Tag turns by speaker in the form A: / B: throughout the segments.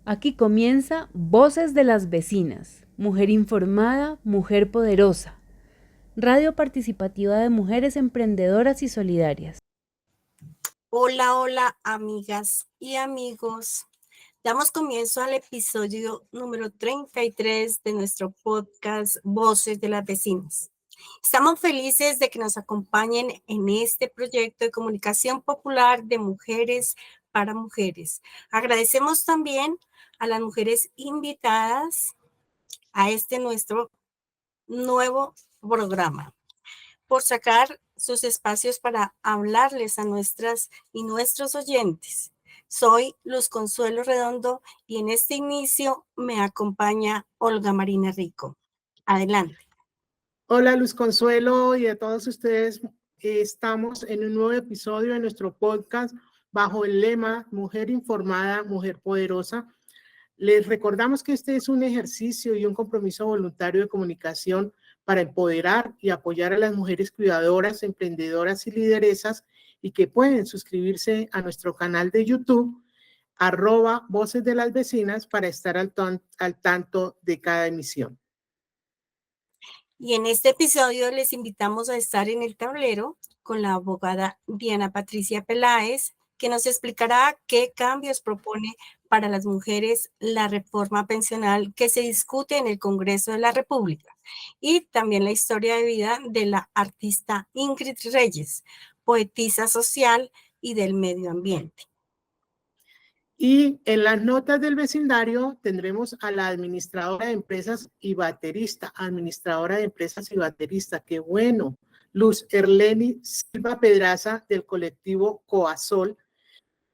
A: Aquí comienza Voces de las Vecinas, mujer informada, mujer poderosa, radio participativa de mujeres emprendedoras y solidarias.
B: Hola, hola, amigas y amigos. Damos comienzo al episodio número 33 de nuestro podcast Voces de las Vecinas. Estamos felices de que nos acompañen en este proyecto de comunicación popular de mujeres para mujeres. Agradecemos también a las mujeres invitadas a este nuestro nuevo programa por sacar sus espacios para hablarles a nuestras y nuestros oyentes. Soy Luz Consuelo Redondo y en este inicio me acompaña Olga Marina Rico. Adelante.
C: Hola Luz Consuelo y a todos ustedes. Estamos en un nuevo episodio de nuestro podcast bajo el lema Mujer informada, mujer poderosa. Les recordamos que este es un ejercicio y un compromiso voluntario de comunicación para empoderar y apoyar a las mujeres cuidadoras, emprendedoras y lideresas, y que pueden suscribirse a nuestro canal de YouTube, @Voces de las Vecinas, para estar al tanto de cada emisión.
B: Y en este episodio les invitamos a estar en el tablero con la abogada Diana Patricia Peláez, que nos explicará qué cambios propone para las mujeres la reforma pensional que se discute en el Congreso de la República, y también la historia de vida de la artista Ingrid Reyes, poetisa social y del medio ambiente.
C: Y en las notas del vecindario tendremos a la administradora de empresas y baterista, qué bueno, Luz Erleni Silva Pedraza, del colectivo Coasol,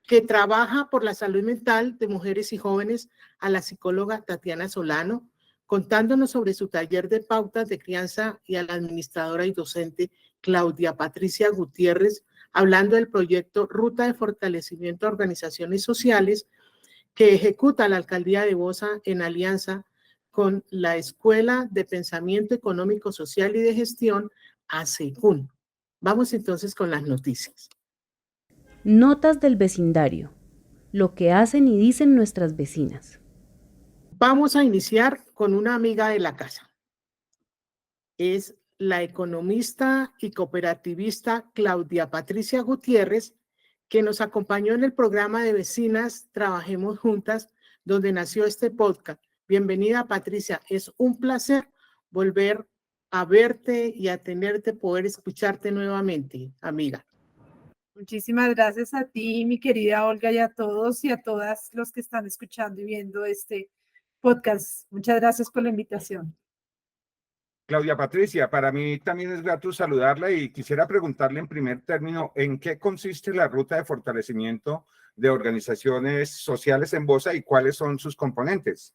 C: que trabaja por la salud mental de mujeres y jóvenes, a la psicóloga Tatiana Solano, contándonos sobre su taller de pautas de crianza, y a la administradora y docente Claudia Patricia Gutiérrez, hablando del proyecto Ruta de Fortalecimiento de Organizaciones Sociales que ejecuta la Alcaldía de Bosa en alianza con la Escuela de Pensamiento Económico, Social y de Gestión, ASECUN. Vamos entonces con las noticias.
A: Notas del vecindario, lo que hacen y dicen nuestras vecinas.
C: Vamos a iniciar con una amiga de la casa. Es la economista y cooperativista Claudia Patricia Gutiérrez, que nos acompañó en el programa de Vecinas Trabajemos Juntas, donde nació este podcast. Bienvenida, Patricia. Es un placer volver a verte y a tenerte, poder escucharte nuevamente, amiga.
D: Muchísimas gracias a ti, mi querida Olga, y a todos y a todas los que están escuchando y viendo este podcast. Muchas gracias por la invitación.
E: Claudia Patricia, para mí también es grato saludarla y quisiera preguntarle en primer término, ¿en qué consiste la ruta de fortalecimiento de organizaciones sociales en Bosa y cuáles son sus componentes?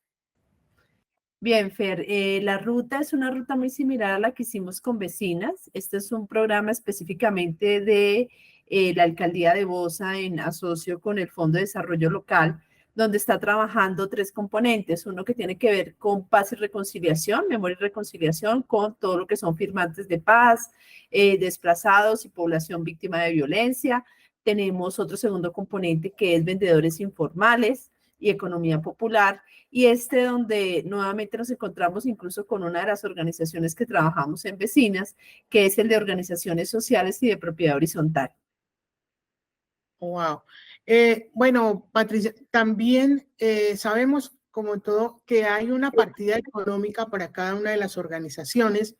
D: Bien, Fer, la ruta es una ruta muy similar a la que hicimos con Vecinas. Este es un programa específicamente de la Alcaldía de Bosa en asocio con el Fondo de Desarrollo Local, donde está trabajando tres componentes. Uno que tiene que ver con paz y reconciliación, memoria y reconciliación, con todo lo que son firmantes de paz, desplazados y población víctima de violencia. Tenemos otro segundo componente que es vendedores informales y economía popular, y donde nuevamente nos encontramos incluso con una de las organizaciones que trabajamos en Vecinas, que es el de organizaciones sociales y de propiedad horizontal.
C: Wow. Bueno, Patricia, también sabemos, como todo, que hay una partida económica para cada una de las organizaciones,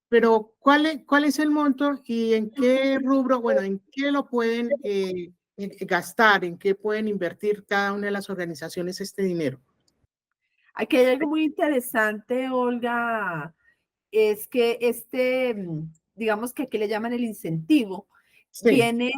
C: pero ¿cuál es el monto y en qué rubro, bueno, en qué lo pueden gastar, en qué pueden invertir cada una de las organizaciones este dinero?
D: Aquí hay algo muy interesante, Olga, es que digamos que aquí le llaman el incentivo,
C: Sí.
D: viene,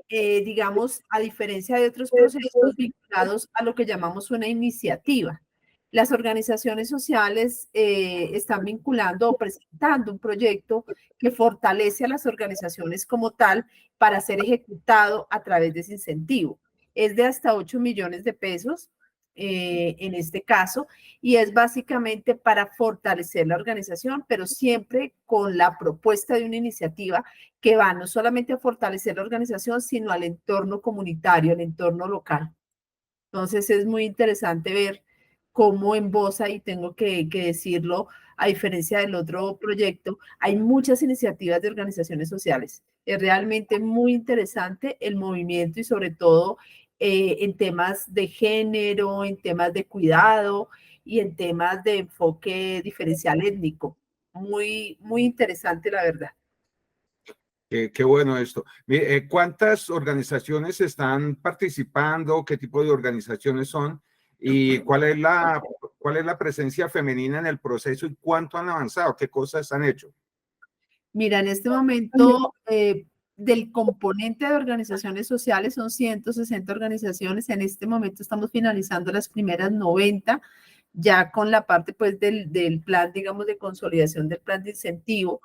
D: digamos, a diferencia de otros procesos vinculados a lo que llamamos una iniciativa. Las organizaciones sociales están vinculando o presentando un proyecto que fortalece a las organizaciones como tal para ser ejecutado a través de ese incentivo. Es de hasta 8 millones de pesos en este caso, y es básicamente para fortalecer la organización, pero siempre con la propuesta de una iniciativa que va no solamente a fortalecer la organización, sino al entorno comunitario, al entorno local. Entonces es muy interesante ver cómo en Bosa, y tengo que decirlo, a diferencia del otro proyecto, hay muchas iniciativas de organizaciones sociales. Es realmente muy interesante el movimiento y sobre todo en temas de género, en temas de cuidado y en temas de enfoque diferencial étnico. Muy, muy interesante, la verdad.
E: Qué bueno esto. Mire, ¿cuántas organizaciones están participando? ¿Qué tipo de organizaciones son? ¿Y cuál es la presencia femenina en el proceso y cuánto han avanzado? ¿Qué cosas han hecho?
D: Mira, en este momento, del componente de organizaciones sociales son 160 organizaciones. En este momento estamos finalizando las primeras 90, ya con la parte pues del plan, digamos, de consolidación del plan de incentivo.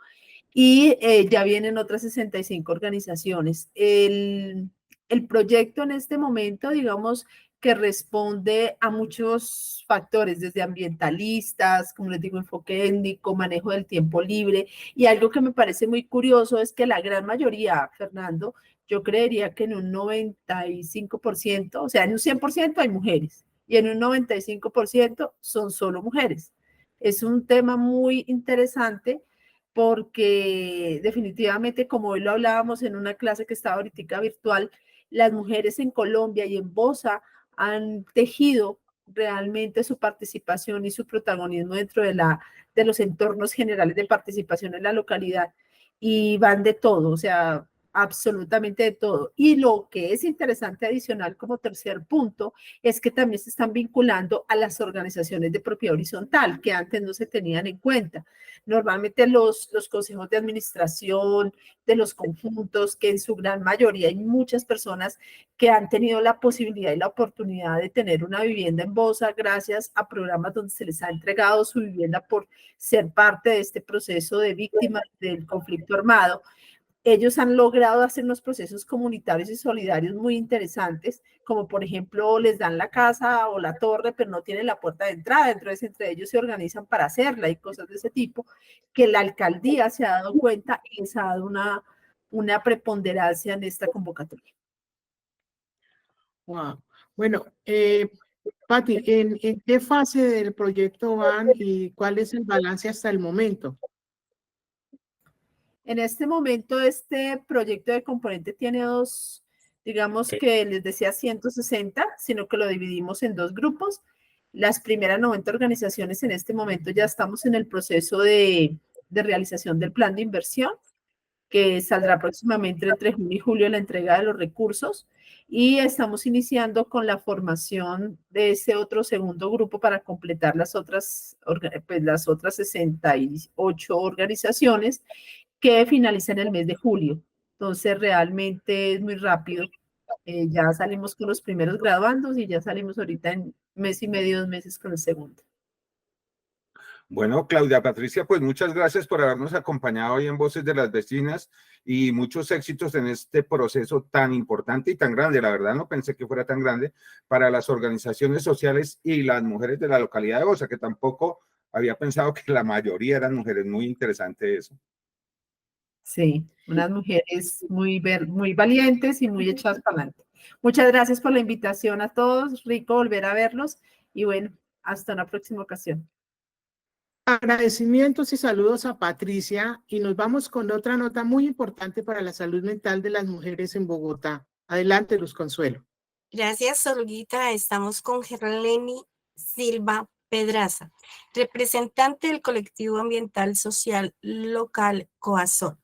D: Y ya vienen otras 65 organizaciones. El proyecto en este momento, digamos, que responde a muchos factores, desde ambientalistas, como les digo, enfoque étnico, manejo del tiempo libre. Y algo que me parece muy curioso es que la gran mayoría, Fernando, yo creería que en un 95%, o sea, en un 100% hay mujeres y en un 95% son solo mujeres. Es un tema muy interesante porque definitivamente, como hoy lo hablábamos en una clase que estaba ahorita virtual, las mujeres en Colombia y en Bosa han tejido realmente su participación y su protagonismo dentro de los entornos generales de participación en la localidad, y van de todo, o sea, absolutamente de todo. Y lo que es interesante adicional como tercer punto es que también se están vinculando a las organizaciones de propiedad horizontal, que antes no se tenían en cuenta. Normalmente los consejos de administración de los conjuntos, que en su gran mayoría hay muchas personas que han tenido la posibilidad y la oportunidad de tener una vivienda en Bosa gracias a programas donde se les ha entregado su vivienda por ser parte de este proceso de víctimas del conflicto armado. Ellos han logrado hacer unos procesos comunitarios y solidarios muy interesantes, como por ejemplo les dan la casa o la torre, pero no tienen la puerta de entrada, entonces entre ellos se organizan para hacerla y cosas de ese tipo, que la alcaldía se ha dado cuenta y les ha dado una preponderancia en esta convocatoria.
C: Wow. Bueno, Pati, ¿en qué fase del proyecto van y cuál es el balance hasta el momento?
D: En este momento, este proyecto de componente tiene dos, digamos que les decía 160, sino que lo dividimos en dos grupos. Las primeras 90 organizaciones en este momento ya estamos en el proceso de realización del plan de inversión, que saldrá próximamente entre junio y julio la entrega de los recursos, y estamos iniciando con la formación de ese otro segundo grupo para completar pues las otras 68 organizaciones que finaliza en el mes de julio. Entonces, realmente es muy rápido. Ya salimos con los primeros graduandos y ya salimos ahorita en mes y medio, 2 meses con el segundo.
E: Bueno, Claudia Patricia, pues muchas gracias por habernos acompañado hoy en Voces de las Vecinas y muchos éxitos en este proceso tan importante y tan grande. La verdad no pensé que fuera tan grande para las organizaciones sociales y las mujeres de la localidad de Bosa, que tampoco había pensado que la mayoría eran mujeres. Muy interesante eso.
D: Sí, unas mujeres muy valientes y muy echadas para adelante. Muchas gracias por la invitación a todos. Rico volver a verlos y bueno, hasta una próxima ocasión.
C: Agradecimientos y saludos a Patricia y nos vamos con otra nota muy importante para la salud mental de las mujeres en Bogotá. Adelante, Luz Consuelo.
B: Gracias, Olguita. Estamos con Gerleni Silva Pedraza, representante del colectivo ambiental social local Coazón.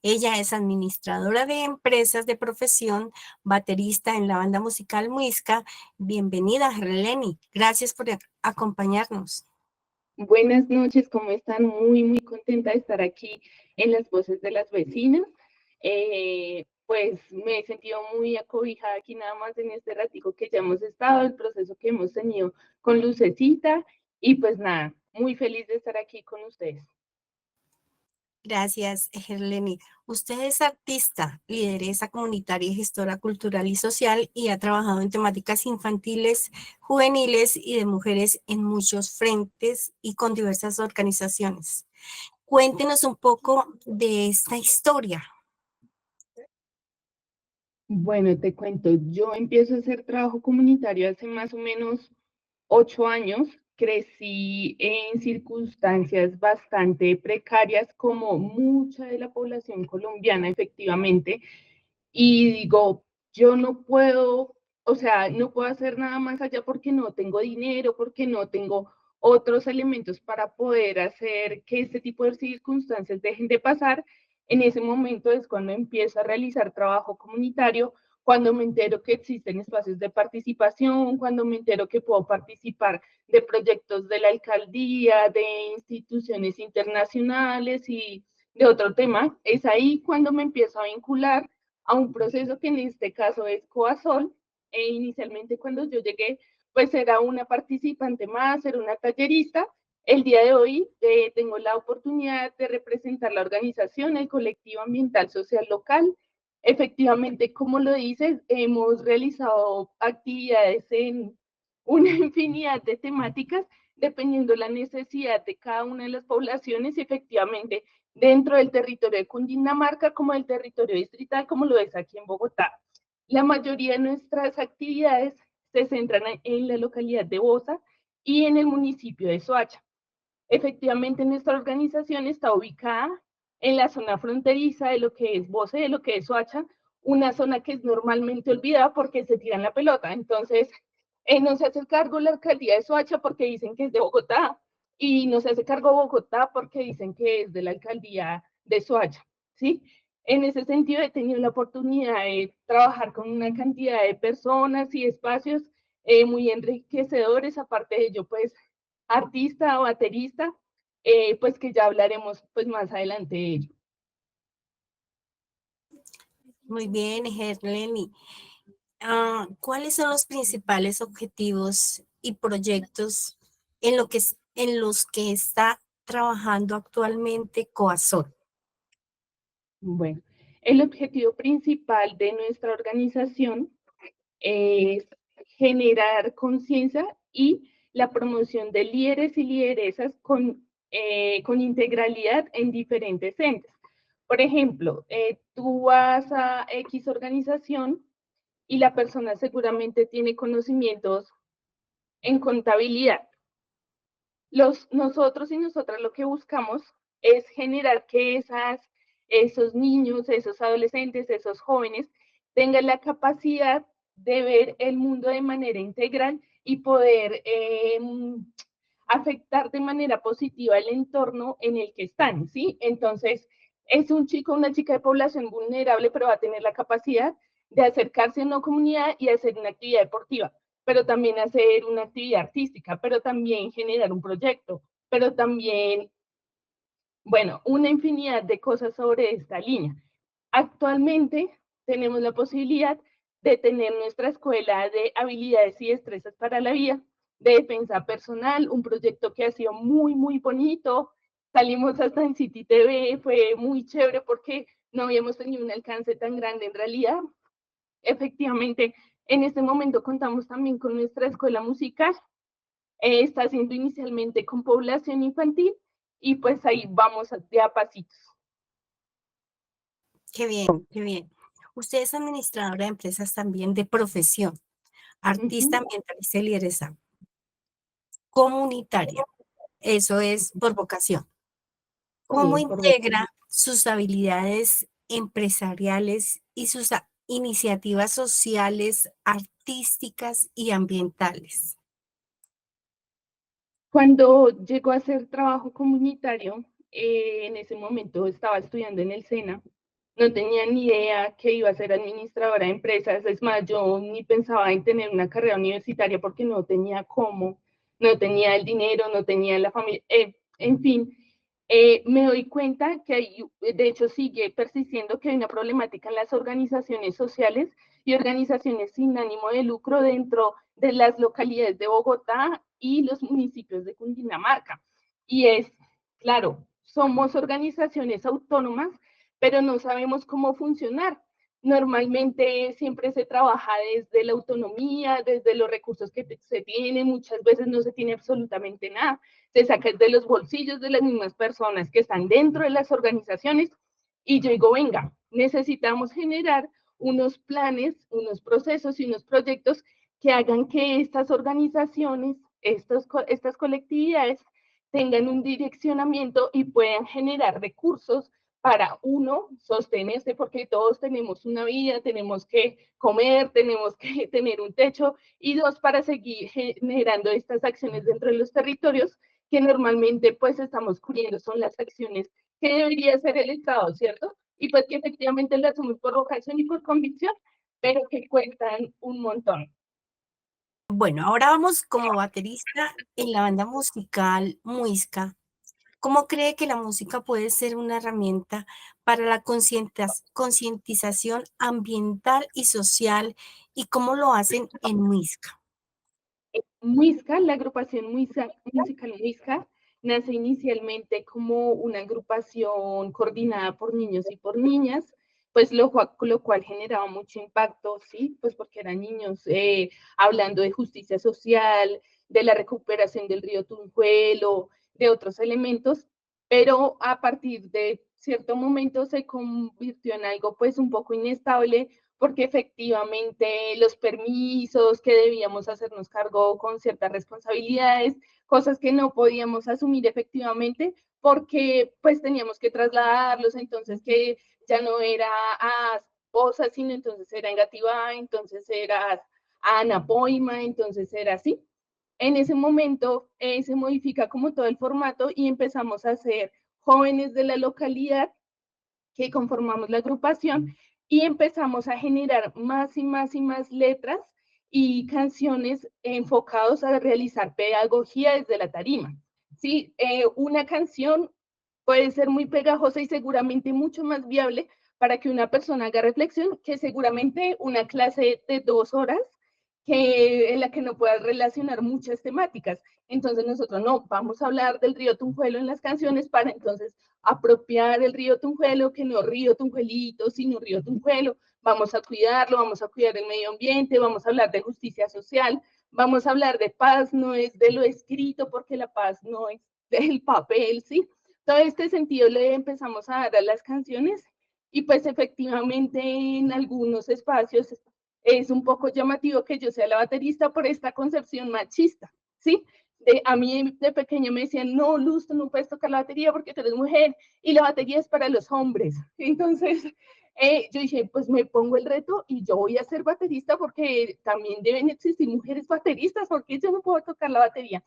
B: Ella es administradora de empresas de profesión, baterista en la banda musical Muisca. Bienvenida, Gerleni. Gracias por acompañarnos.
F: Buenas noches, ¿cómo están? Muy contenta de estar aquí en las Voces de las Vecinas. Pues me he sentido muy acobijada aquí nada más en este ratico que ya hemos estado, el proceso que hemos tenido con Lucecita y pues nada, muy feliz de estar aquí con ustedes.
B: Gracias, Gerleni. Usted es artista, lideresa comunitaria y gestora cultural y social y ha trabajado en temáticas infantiles, juveniles y de mujeres en muchos frentes y con diversas organizaciones. Cuéntenos un poco de esta historia.
F: Bueno, te cuento, yo empiezo a hacer trabajo comunitario hace más o menos 8 años. Crecí en circunstancias bastante precarias, como mucha de la población colombiana, efectivamente, y digo, yo no puedo, o sea, no puedo hacer nada más allá porque no tengo dinero, porque no tengo otros elementos para poder hacer que este tipo de circunstancias dejen de pasar. En ese momento es cuando empiezo a realizar trabajo comunitario, cuando me entero que existen espacios de participación, cuando me entero que puedo participar de proyectos de la alcaldía, de instituciones internacionales y de otro tema. Es ahí cuando me empiezo a vincular a un proceso que en este caso es Coasol. Inicialmente cuando yo llegué, pues era una participante más, era una tallerista. El día de hoy tengo la oportunidad de representar la organización, el colectivo ambiental social local. Efectivamente, como lo dices, hemos realizado actividades en una infinidad de temáticas, dependiendo la necesidad de cada una de las poblaciones. Y efectivamente, dentro del territorio de Cundinamarca como del territorio distrital, como lo es aquí en Bogotá. La mayoría de nuestras actividades se centran en la localidad de Bosa y en el municipio de Soacha. Efectivamente, nuestra organización está ubicada en la zona fronteriza de lo que es Bosa y de lo que es Soacha, una zona que es normalmente olvidada porque se tiran la pelota. Entonces, no se hace cargo la alcaldía de Soacha porque dicen que es de Bogotá, y no se hace cargo Bogotá porque dicen que es de la alcaldía de Soacha, ¿sí? En ese sentido, he tenido la oportunidad de trabajar con una cantidad de personas y espacios muy enriquecedores. Aparte de ello, pues, artista o baterista, pues que ya hablaremos pues más adelante de ello.
B: Muy bien, Gerleni. ¿Cuáles son los principales objetivos y proyectos en los que está trabajando actualmente Coasol?
F: Bueno, el objetivo principal de nuestra organización es generar conciencia y la promoción de líderes y lideresas con integralidad en diferentes entes. Por ejemplo, tú vas a X organización y la persona seguramente tiene conocimientos en contabilidad. Nosotros y nosotras lo que buscamos es generar que esos niños, esos adolescentes, esos jóvenes tengan la capacidad de ver el mundo de manera integral y poder afectar de manera positiva el entorno en el que están, ¿sí? Entonces, es un chico, una chica de población vulnerable, pero va a tener la capacidad de acercarse a una comunidad y hacer una actividad deportiva, pero también hacer una actividad artística, pero también generar un proyecto, pero también, bueno, una infinidad de cosas sobre esta línea. Actualmente tenemos la posibilidad de tener nuestra escuela de habilidades y destrezas para la vida, de defensa personal, un proyecto que ha sido muy, muy bonito. Salimos hasta en City TV, fue muy chévere porque no habíamos tenido un alcance tan grande en realidad. Efectivamente, en este momento contamos también con nuestra escuela musical. Está haciendo inicialmente con población infantil y pues ahí vamos de a pasitos.
B: Qué bien, qué bien. Usted es administradora de empresas también de profesión, artista ambientalista y lideresa comunitaria. Eso es por vocación. ¿Cómo
F: Sí,
B: integra sus habilidades empresariales y sus iniciativas sociales, artísticas y ambientales?
F: cuando llegó a hacer trabajo comunitario, en ese momento estaba estudiando en el SENA, no tenía ni idea que iba a ser administradora de empresas. Es más, yo ni pensaba en tener una carrera universitaria porque no tenía cómo, no tenía el dinero, no tenía la familia, en fin. Me doy cuenta que hay, de hecho sigue persistiendo, que hay una problemática en las organizaciones sociales y organizaciones sin ánimo de lucro dentro de las localidades de Bogotá y los municipios de Cundinamarca. Y es, claro, somos organizaciones autónomas, pero no sabemos cómo funcionar. Normalmente siempre se trabaja desde la autonomía, desde los recursos que se tienen, muchas veces no se tiene absolutamente nada, se saca de los bolsillos de las mismas personas que están dentro de las organizaciones. Y yo digo, venga, necesitamos generar unos planes, unos procesos y unos proyectos que hagan que estas organizaciones, estas colectividades tengan un direccionamiento y puedan generar recursos para uno sostenerse, porque todos tenemos una vida, tenemos que comer, tenemos que tener un techo, y dos, para seguir generando estas acciones dentro de los territorios que normalmente pues estamos cubriendo, son las acciones que debería hacer el Estado, ¿cierto? Y pues que efectivamente las hacemos por vocación y por convicción, pero que cuestan un montón.
B: Bueno, ahora vamos como baterista en la banda musical Muisca. ¿Cómo cree que la música puede ser una herramienta para la concientización ambiental y social y cómo lo hacen en Muisca?
F: Muisca, la agrupación musical Muisca, nace inicialmente como una agrupación coordinada por niños y por niñas, pues lo cual generaba mucho impacto, ¿sí? Pues porque eran niños hablando de justicia social, de la recuperación del río Tunjuelo, de otros elementos, pero a partir de cierto momento se convirtió en algo pues un poco inestable, porque efectivamente los permisos que debíamos hacernos cargo con ciertas responsabilidades, cosas que no podíamos asumir efectivamente porque pues teníamos que trasladarlos, entonces que ya no era a Bosa, sino entonces era en Gativá, entonces era a Anapoima, entonces era así. En ese momento se modifica como todo el formato y empezamos a ser jóvenes de la localidad que conformamos la agrupación y empezamos a generar más y más y más letras y canciones enfocados a realizar pedagogía desde la tarima. Sí, una canción puede ser muy pegajosa y seguramente mucho más viable para que una persona haga reflexión que seguramente una clase de 2 horas en la que no puedas relacionar muchas temáticas. Entonces nosotros no, vamos a hablar del río Tunjuelo en las canciones para entonces apropiar el río Tunjuelo, que no río Tunjuelito, sino río Tunjuelo. Vamos a cuidarlo, vamos a cuidar el medio ambiente, vamos a hablar de justicia social, vamos a hablar de paz, no es de lo escrito, porque la paz no es del papel, ¿sí? Todo este sentido le empezamos a dar a las canciones y pues efectivamente en algunos espacios es un poco llamativo que yo sea la baterista por esta concepción machista, ¿sí? A mí de pequeña me decían, no, Luz, tú no puedes tocar la batería porque tú eres mujer y la batería es para los hombres. Entonces, yo dije, pues me pongo el reto y yo voy a ser baterista porque también deben existir mujeres bateristas, porque yo no puedo tocar la batería.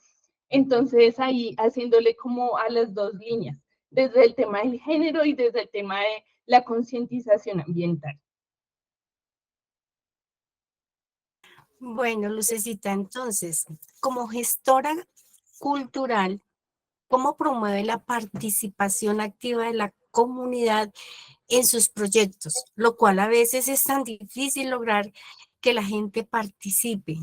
F: Entonces, ahí haciéndole como a las dos líneas, desde el tema del género y desde el tema de la concientización ambiental.
B: Bueno, Lucecita, entonces, como gestora cultural, ¿cómo promueve la participación activa de la comunidad en sus proyectos? Lo cual a veces es tan difícil lograr que la gente participe.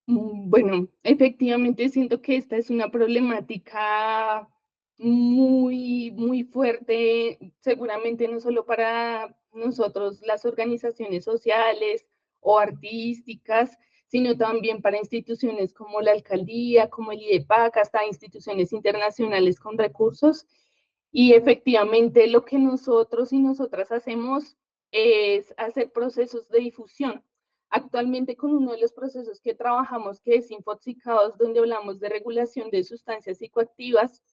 F: Bueno, efectivamente siento que esta es una problemática muy, muy fuerte, seguramente no solo para nosotros, las organizaciones sociales o artísticas, sino también para instituciones como la alcaldía, como el IDEPAC, hasta instituciones internacionales con recursos. Y efectivamente lo que nosotros y nosotras hacemos es hacer procesos de difusión. Actualmente con uno de los procesos que trabajamos, que es Infoxicados, donde hablamos de regulación de sustancias psicoactivas,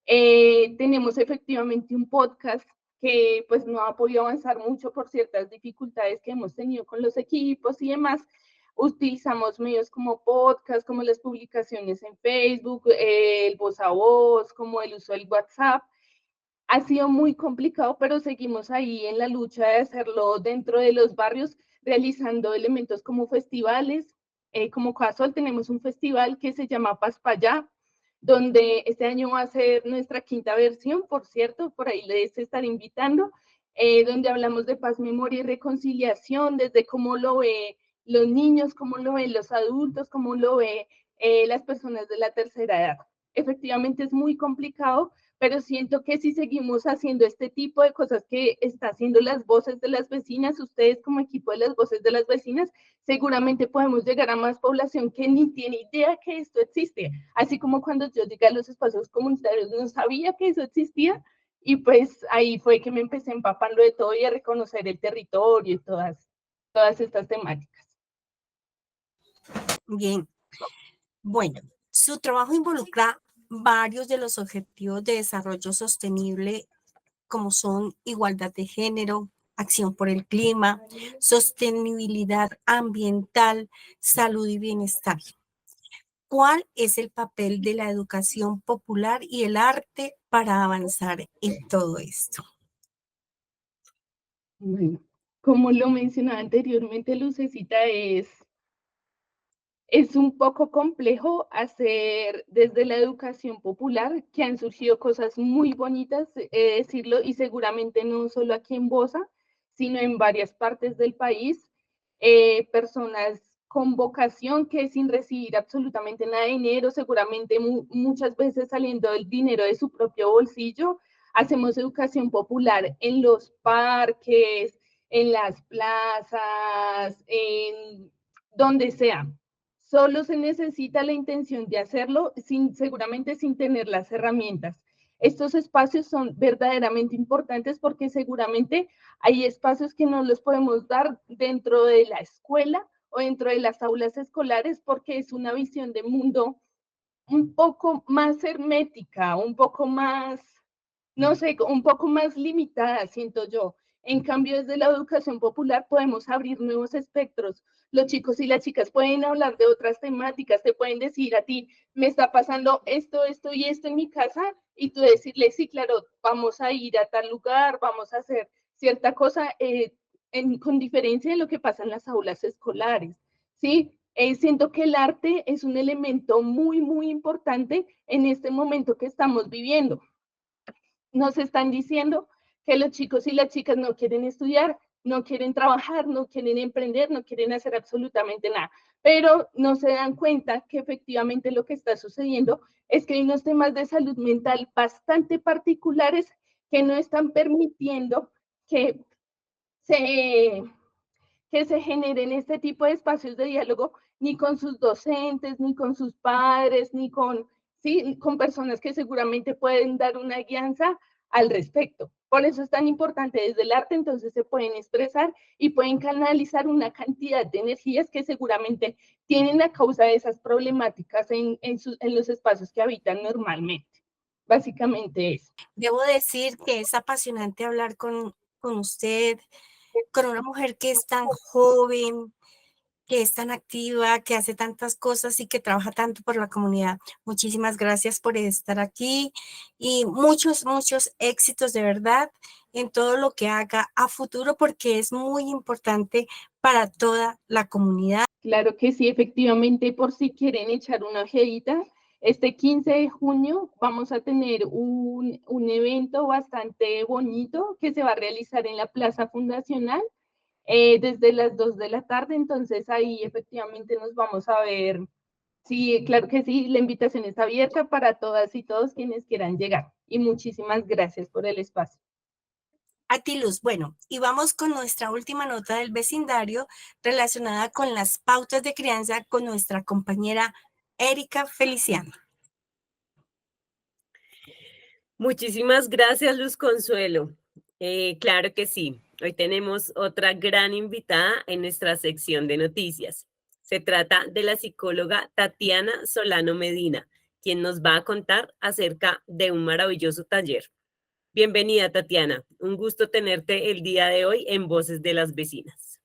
F: tenemos efectivamente un podcast que pues no ha podido avanzar mucho por ciertas dificultades que hemos tenido con los equipos y demás. Utilizamos medios como podcast, como las publicaciones en Facebook, el voz a voz, como el uso del WhatsApp. Ha sido muy complicado, pero seguimos ahí en la lucha de hacerlo dentro de los barrios, realizando elementos como festivales. Como Casual tenemos un festival que se llama Paz Payá, donde este año va a ser nuestra 5ª versión, por cierto, por ahí les estaré invitando, donde hablamos de paz, memoria y reconciliación, desde cómo lo ve los niños, cómo lo ven los adultos, cómo lo ve las personas de la tercera edad. Efectivamente es muy complicado, pero siento que si seguimos haciendo este tipo de cosas que está haciendo las voces de las vecinas, ustedes como equipo de las voces de las vecinas, seguramente podemos llegar a más población que ni tiene idea que esto existe. Así como cuando yo llegué a los espacios comunitarios no sabía que eso existía, y pues ahí fue que me empecé empapando de todo y a reconocer el territorio y todas estas temáticas.
B: Bien, bueno, su trabajo involucra varios de los objetivos de desarrollo sostenible, como son igualdad de género, acción por el clima, sostenibilidad ambiental, salud y bienestar. ¿Cuál es el papel de la educación popular y el arte para avanzar en todo esto?
F: Bueno, como lo mencionaba anteriormente, Lucecita, es un poco complejo hacer desde la educación popular, que han surgido cosas muy bonitas, decirlo, y seguramente no solo aquí en Bosa, sino en varias partes del país, personas con vocación que sin recibir absolutamente nada de dinero, seguramente muchas veces saliendo del dinero de su propio bolsillo, hacemos educación popular en los parques, en las plazas, en donde sea. Solo se necesita la intención de hacerlo, seguramente sin tener las herramientas. Estos espacios son verdaderamente importantes porque seguramente hay espacios que no los podemos dar dentro de la escuela o dentro de las aulas escolares porque es una visión de mundo un poco más hermética, un poco más, no sé, un poco más limitada, siento yo. En cambio, desde la educación popular podemos abrir nuevos espectros. Los chicos y las chicas pueden hablar de otras temáticas, te pueden decir a ti, me está pasando esto, esto y esto en mi casa, y tú decirle, sí, claro, vamos a ir a tal lugar, vamos a hacer cierta cosa, con diferencia de lo que pasa en las aulas escolares, ¿sí? Siento que el arte es un elemento muy, muy importante en este momento que estamos viviendo. Nos están diciendo que los chicos y las chicas no quieren estudiar, no quieren trabajar, no quieren emprender, no quieren hacer absolutamente nada, pero no se dan cuenta que efectivamente lo que está sucediendo es que hay unos temas de salud mental bastante particulares que no están permitiendo que se, que se generen este tipo de espacios de diálogo ni con sus docentes, ni con sus padres, ni con, ¿sí? Con personas que seguramente pueden dar una guianza al respecto. Por eso es tan importante desde el arte, entonces se pueden expresar y pueden canalizar una cantidad de energías que seguramente tienen a causa de esas problemáticas en los espacios que habitan normalmente. Básicamente eso.
B: Debo decir que es apasionante hablar con usted, con una mujer que es tan joven, que es tan activa, que hace tantas cosas y que trabaja tanto por la comunidad. Muchísimas gracias por estar aquí y muchos, muchos éxitos de verdad en todo lo que haga a futuro porque es muy importante para toda la comunidad.
F: Claro que sí, efectivamente, por si quieren echar una ojeadita, este 15 de junio vamos a tener un evento bastante bonito que se va a realizar en la Plaza Fundacional desde las 2 de la tarde, entonces ahí efectivamente nos vamos a ver. Sí, claro que sí, la invitación está abierta para todas y todos quienes quieran llegar. Y muchísimas gracias por el espacio.
B: A ti, Luz. Bueno, y vamos con nuestra última nota del vecindario relacionada con las pautas de crianza con nuestra compañera Erika Feliciano.
G: Muchísimas gracias, Luz Consuelo. Claro que sí. Hoy tenemos otra gran invitada en nuestra sección de noticias. Se trata de la psicóloga Tatiana Solano Medina, quien nos va a contar acerca de un maravilloso taller. Bienvenida, Tatiana. Un gusto tenerte el día de hoy en Voces de las Vecinas.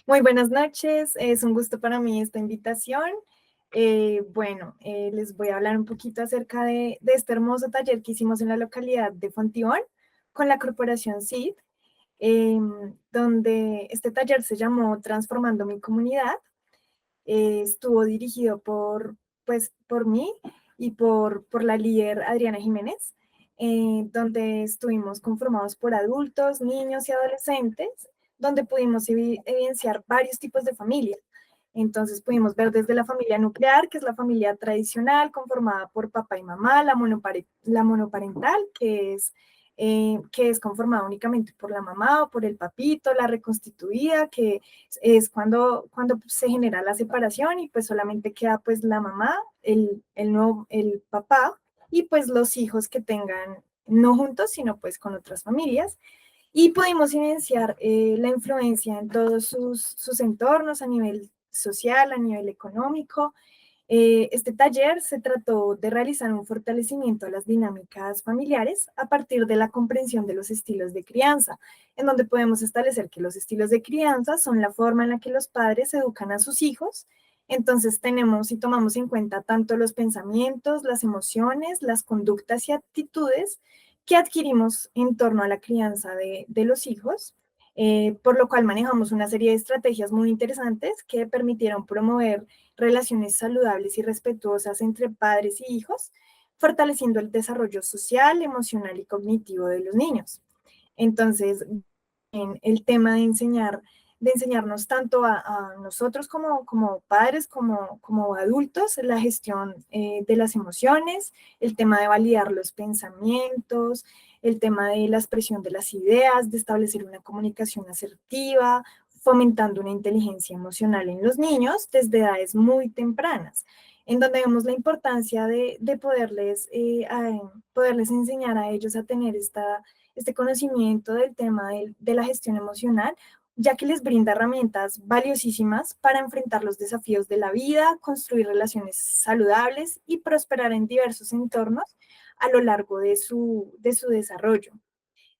H: Muy buenas noches. Es un gusto para mí esta invitación. Les voy a hablar un poquito acerca de este hermoso taller que hicimos en la localidad de Fontibón con la corporación CID, donde este taller se llamó Transformando mi comunidad. Estuvo dirigido por mí y por la líder Adriana Jiménez, donde estuvimos conformados por adultos, niños y adolescentes, donde pudimos evidenciar varios tipos de familias. Entonces pudimos ver desde la familia nuclear, que es la familia tradicional, conformada por papá y mamá, la monoparental, que es conformada únicamente por la mamá o por el papito, la reconstituida, que es cuando se genera la separación y pues solamente queda pues la mamá, el papá y pues los hijos que tengan no juntos, sino pues con otras familias. Y pudimos evidenciar la influencia en todos sus entornos a nivel social, a nivel económico. Este taller se trató de realizar un fortalecimiento a las dinámicas familiares a partir de la comprensión de los estilos de crianza, en donde podemos establecer que los estilos de crianza son la forma en la que los padres educan a sus hijos. Entonces tenemos y tomamos en cuenta tanto los pensamientos, las emociones, las conductas y actitudes que adquirimos en torno a la crianza de los hijos, por lo cual manejamos una serie de estrategias muy interesantes que permitieron promover relaciones saludables y respetuosas entre padres y hijos, fortaleciendo el desarrollo social, emocional y cognitivo de los niños. Entonces, en el tema de enseñarnos tanto a nosotros como padres, como adultos, la gestión de las emociones, el tema de validar los pensamientos, el tema de la expresión de las ideas, de establecer una comunicación asertiva, fomentando una inteligencia emocional en los niños desde edades muy tempranas, en donde vemos la importancia de poderles enseñar a ellos a tener este conocimiento del tema de la gestión emocional, ya que les brinda herramientas valiosísimas para enfrentar los desafíos de la vida, construir relaciones saludables y prosperar en diversos entornos a lo largo de su desarrollo.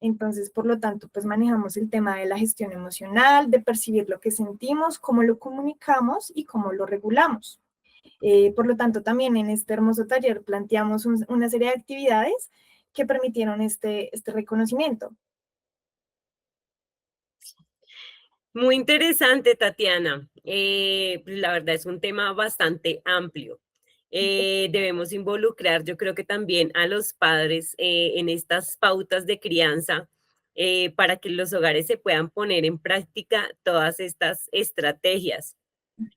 H: Entonces, por lo tanto, pues manejamos el tema de la gestión emocional, de percibir lo que sentimos, cómo lo comunicamos y cómo lo regulamos. Por lo tanto, también en este hermoso taller planteamos una serie de actividades que permitieron este reconocimiento.
G: Muy interesante, Tatiana. La verdad es un tema bastante amplio. Debemos involucrar, yo creo que también a los padres en estas pautas de crianza para que los hogares se puedan poner en práctica todas estas estrategias.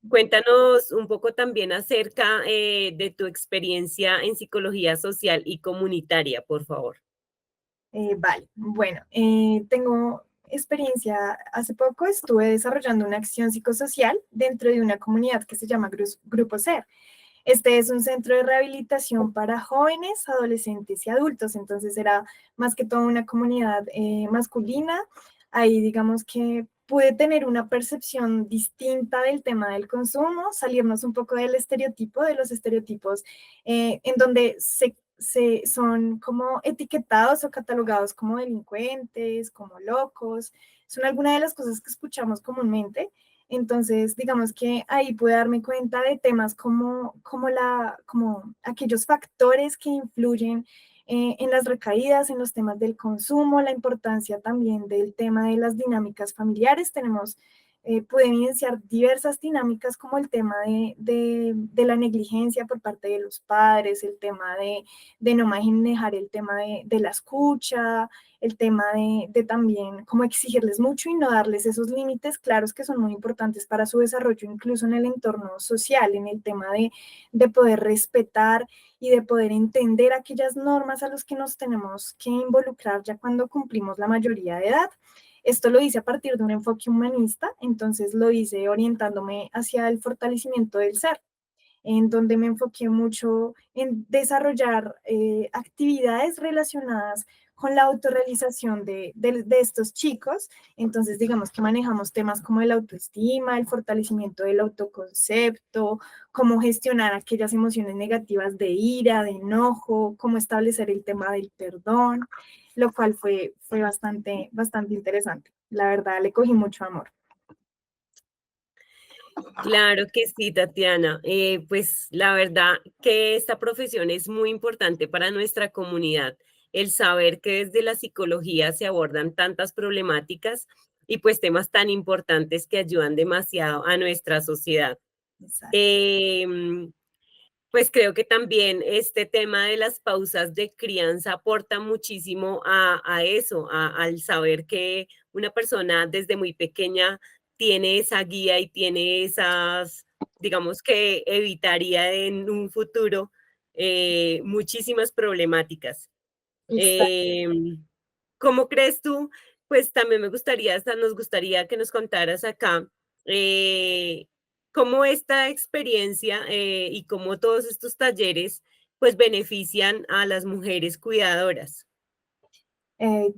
G: Cuéntanos un poco también acerca de tu experiencia en psicología social y comunitaria, por favor.
H: Vale, bueno, tengo experiencia. Hace poco estuve desarrollando una acción psicosocial dentro de una comunidad que se llama Grupo SER. Este es un centro de rehabilitación para jóvenes, adolescentes y adultos, entonces era más que todo una comunidad masculina. Ahí digamos que pude tener una percepción distinta del tema del consumo, salirnos un poco del estereotipo, de los estereotipos en donde son como etiquetados o catalogados como delincuentes, como locos. Son algunas de las cosas que escuchamos comúnmente. Entonces, digamos que ahí pude darme cuenta de temas como aquellos factores que influyen en las recaídas, en los temas del consumo, la importancia también del tema de las dinámicas familiares. Pude evidenciar diversas dinámicas como el tema de la negligencia por parte de los padres, el tema de no manejar el tema de la escucha, el tema de también cómo exigirles mucho y no darles esos límites claros que son muy importantes para su desarrollo, incluso en el entorno social, en el tema de poder respetar y de poder entender aquellas normas a las que nos tenemos que involucrar ya cuando cumplimos la mayoría de edad. Esto lo hice a partir de un enfoque humanista, entonces lo hice orientándome hacia el fortalecimiento del ser, en donde me enfoqué mucho en desarrollar actividades relacionadas con la autorrealización de estos chicos. Entonces, digamos que manejamos temas como el autoestima, el fortalecimiento del autoconcepto, cómo gestionar aquellas emociones negativas de ira, de enojo, cómo establecer el tema del perdón, lo cual fue bastante interesante. La verdad, le cogí mucho amor.
G: Claro que sí, Tatiana. Pues la verdad que esta profesión es muy importante para nuestra comunidad. El saber que desde la psicología se abordan tantas problemáticas y pues temas tan importantes que ayudan demasiado a nuestra sociedad.
H: Exacto.
G: Pues creo que también este tema de las pausas de crianza aporta muchísimo a eso, al saber que una persona desde muy pequeña tiene esa guía y tiene esas, digamos que evitaría en un futuro muchísimas problemáticas. ¿Cómo crees tú? Pues también me gustaría, hasta nos gustaría que nos contaras acá eh, cómo esta experiencia y cómo todos estos talleres pues benefician a las mujeres cuidadoras.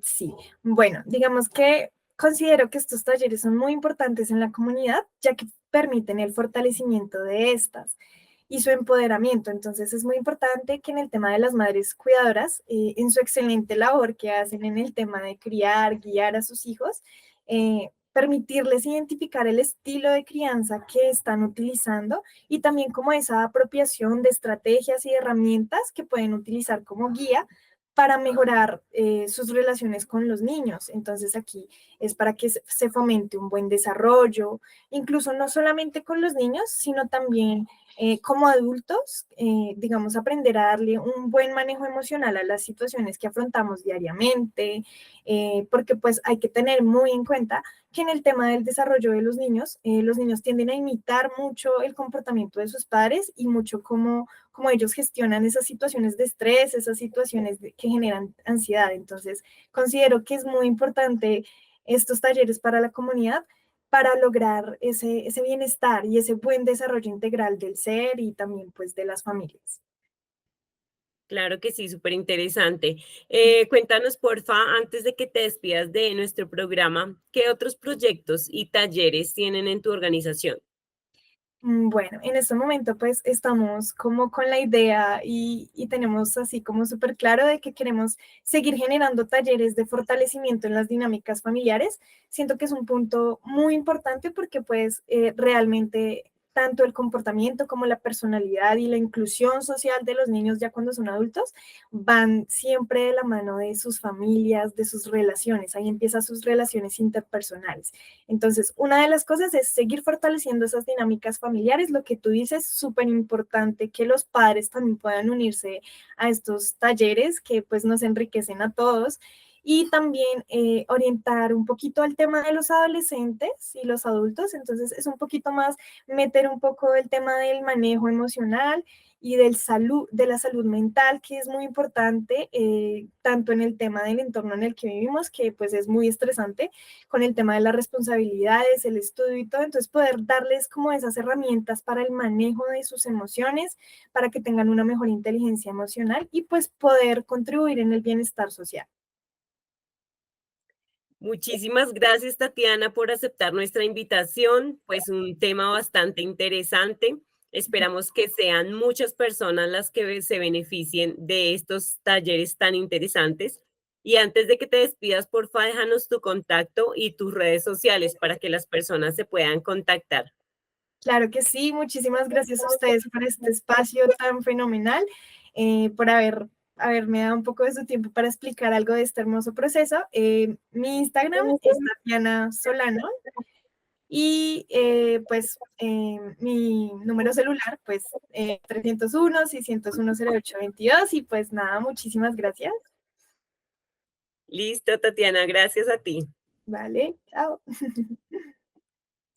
H: Sí, bueno, digamos que considero que estos talleres son muy importantes en la comunidad, ya que permiten el fortalecimiento de estas y su empoderamiento. Entonces es muy importante que en el tema de las madres cuidadoras, en su excelente labor que hacen en el tema de criar, guiar a sus hijos, permitirles identificar el estilo de crianza que están utilizando y también como esa apropiación de estrategias y herramientas que pueden utilizar como guía para mejorar sus relaciones con los niños. Entonces aquí es para que se fomente un buen desarrollo, incluso no solamente con los niños, sino también como adultos, digamos, aprender a darle un buen manejo emocional a las situaciones que afrontamos diariamente, porque pues hay que tener muy en cuenta que en el tema del desarrollo de los niños tienden a imitar mucho el comportamiento de sus padres y mucho como ellos gestionan esas situaciones de estrés, esas situaciones que generan ansiedad. Entonces, considero que es muy importante estos talleres para la comunidad para lograr ese bienestar y ese buen desarrollo integral del ser y también pues de las familias.
G: Claro que sí, súper interesante. Cuéntanos, porfa, antes de que te despidas de nuestro programa, ¿qué otros proyectos y talleres tienen en tu organización?
H: Bueno, en este momento pues estamos como con la idea y tenemos así como súper claro de que queremos seguir generando talleres de fortalecimiento en las dinámicas familiares. Siento que es un punto muy importante porque pues realmente tanto el comportamiento como la personalidad y la inclusión social de los niños ya cuando son adultos van siempre de la mano de sus familias, de sus relaciones. Ahí empiezan sus relaciones interpersonales. Entonces, una de las cosas es seguir fortaleciendo esas dinámicas familiares, lo que tú dices, súper importante que los padres también puedan unirse a estos talleres que pues nos enriquecen a todos y también orientar un poquito al tema de los adolescentes y los adultos, entonces es un poquito más meter un poco el tema del manejo emocional y de la salud mental, que es muy importante, tanto en el tema del entorno en el que vivimos, que pues es muy estresante, con el tema de las responsabilidades, el estudio y todo, entonces poder darles como esas herramientas para el manejo de sus emociones, para que tengan una mejor inteligencia emocional y pues poder contribuir en el bienestar social.
G: Muchísimas gracias, Tatiana, por aceptar nuestra invitación. Pues un tema bastante interesante. Esperamos que sean muchas personas las que se beneficien de estos talleres tan interesantes. Y antes de que te despidas, porfa, déjanos tu contacto y tus redes sociales para que las personas se puedan contactar.
H: Claro que sí, muchísimas gracias a ustedes por este espacio tan fenomenal, por haberme dado un poco de su tiempo para explicar algo de este hermoso proceso. Mi Instagram es Tatiana Solano y pues mi número celular, pues 301-601-0822 y pues nada, muchísimas gracias.
G: Listo, Tatiana, gracias a ti.
H: Vale, chao.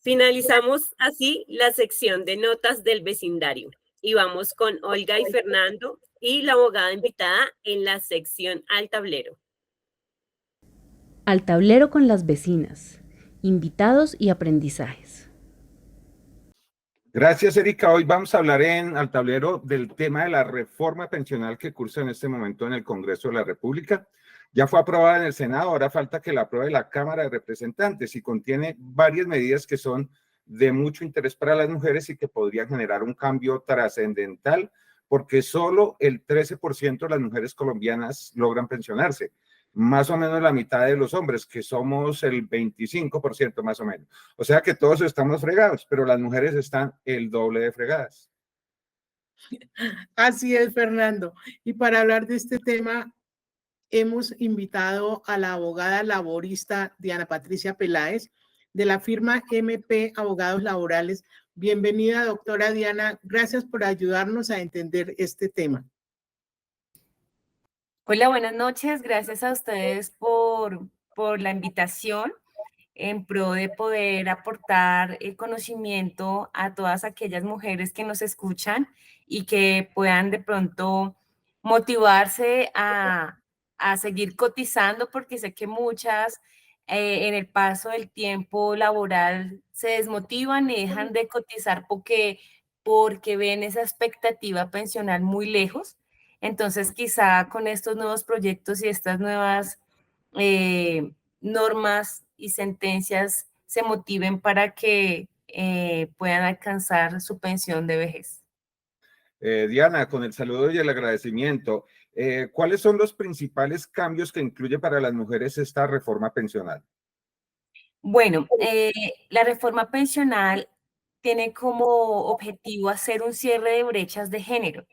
G: Finalizamos así la sección de notas del vecindario y vamos con Olga y Fernando y la abogada invitada en la sección al tablero.
A: Al tablero con las vecinas, invitados y aprendizajes.
E: Gracias, Erika. Hoy vamos a hablar al tablero del tema de la reforma pensional que cursa en este momento en el Congreso de la República. Ya fue aprobada en el Senado, ahora falta que la apruebe la Cámara de Representantes y contiene varias medidas que son de mucho interés para las mujeres y que podrían generar un cambio trascendental porque solo el 13% de las mujeres colombianas logran pensionarse, más o menos la mitad de los hombres, que somos el 25% más o menos. O sea que todos estamos fregados, pero las mujeres están el doble de fregadas.
C: Así es, Fernando. Y para hablar de este tema, hemos invitado a la abogada laborista Diana Patricia Peláez de la firma MP Abogados Laborales. Bienvenida, doctora Diana. Gracias por ayudarnos a entender este tema.
I: Hola, buenas noches. Gracias a ustedes por la invitación en pro de poder aportar el conocimiento a todas aquellas mujeres que nos escuchan y que puedan de pronto motivarse a seguir cotizando, porque sé que muchas en el paso del tiempo laboral se desmotivan y dejan de cotizar porque ven esa expectativa pensional muy lejos. Entonces, quizá con estos nuevos proyectos y estas nuevas normas y sentencias se motiven para que puedan alcanzar su pensión de vejez.
E: Diana, con el saludo y el agradecimiento, ¿cuáles son los principales cambios que incluye para las mujeres esta reforma pensional?
I: Bueno, la reforma pensional tiene como objetivo hacer un cierre de brechas de género.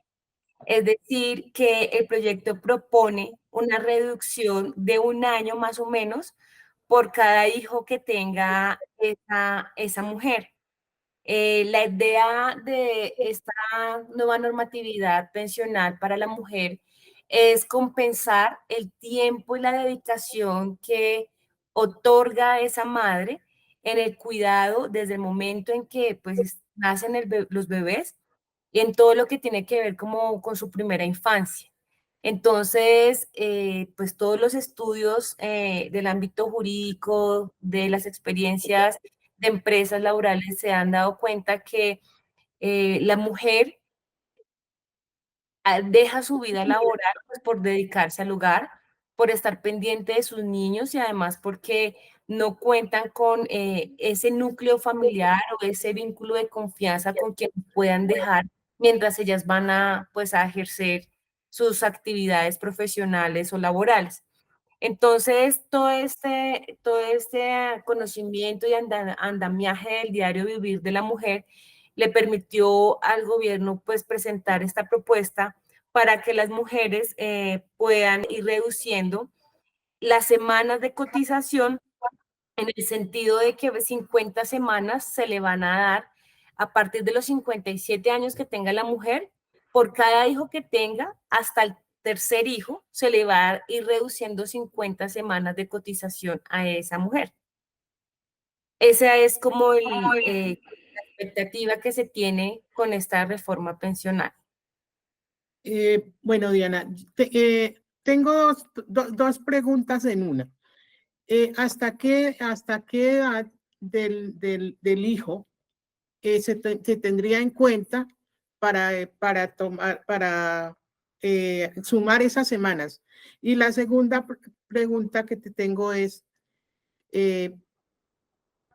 I: Es decir, que el proyecto propone una reducción de 1 año más o menos por cada hijo que tenga esa mujer. La idea de esta nueva normatividad pensional para la mujer es compensar el tiempo y la dedicación que otorga esa madre en el cuidado desde el momento en que pues nacen los bebés y en todo lo que tiene que ver como con su primera infancia. Entonces, pues todos los estudios del ámbito jurídico, de las experiencias de empresas laborales se han dado cuenta que la mujer deja su vida laboral pues, por dedicarse al hogar, por estar pendiente de sus niños y además porque no cuentan con ese núcleo familiar o ese vínculo de confianza con quien puedan dejar mientras ellas van pues, a ejercer sus actividades profesionales o laborales. Entonces, todo este conocimiento y andamiaje del diario vivir de la mujer le permitió al gobierno pues presentar esta propuesta para que las mujeres puedan ir reduciendo las semanas de cotización en el sentido de que 50 semanas se le van a dar a partir de los 57 años que tenga la mujer. Por cada hijo que tenga, hasta el tercer hijo, se le va a ir reduciendo 50 semanas de cotización a esa mujer. Esa es como la expectativa que se tiene con esta reforma pensional.
C: Bueno, Diana, tengo dos preguntas en una. ¿Hasta qué edad del hijo se tendría en cuenta para sumar esas semanas? Y la segunda pregunta que te tengo es,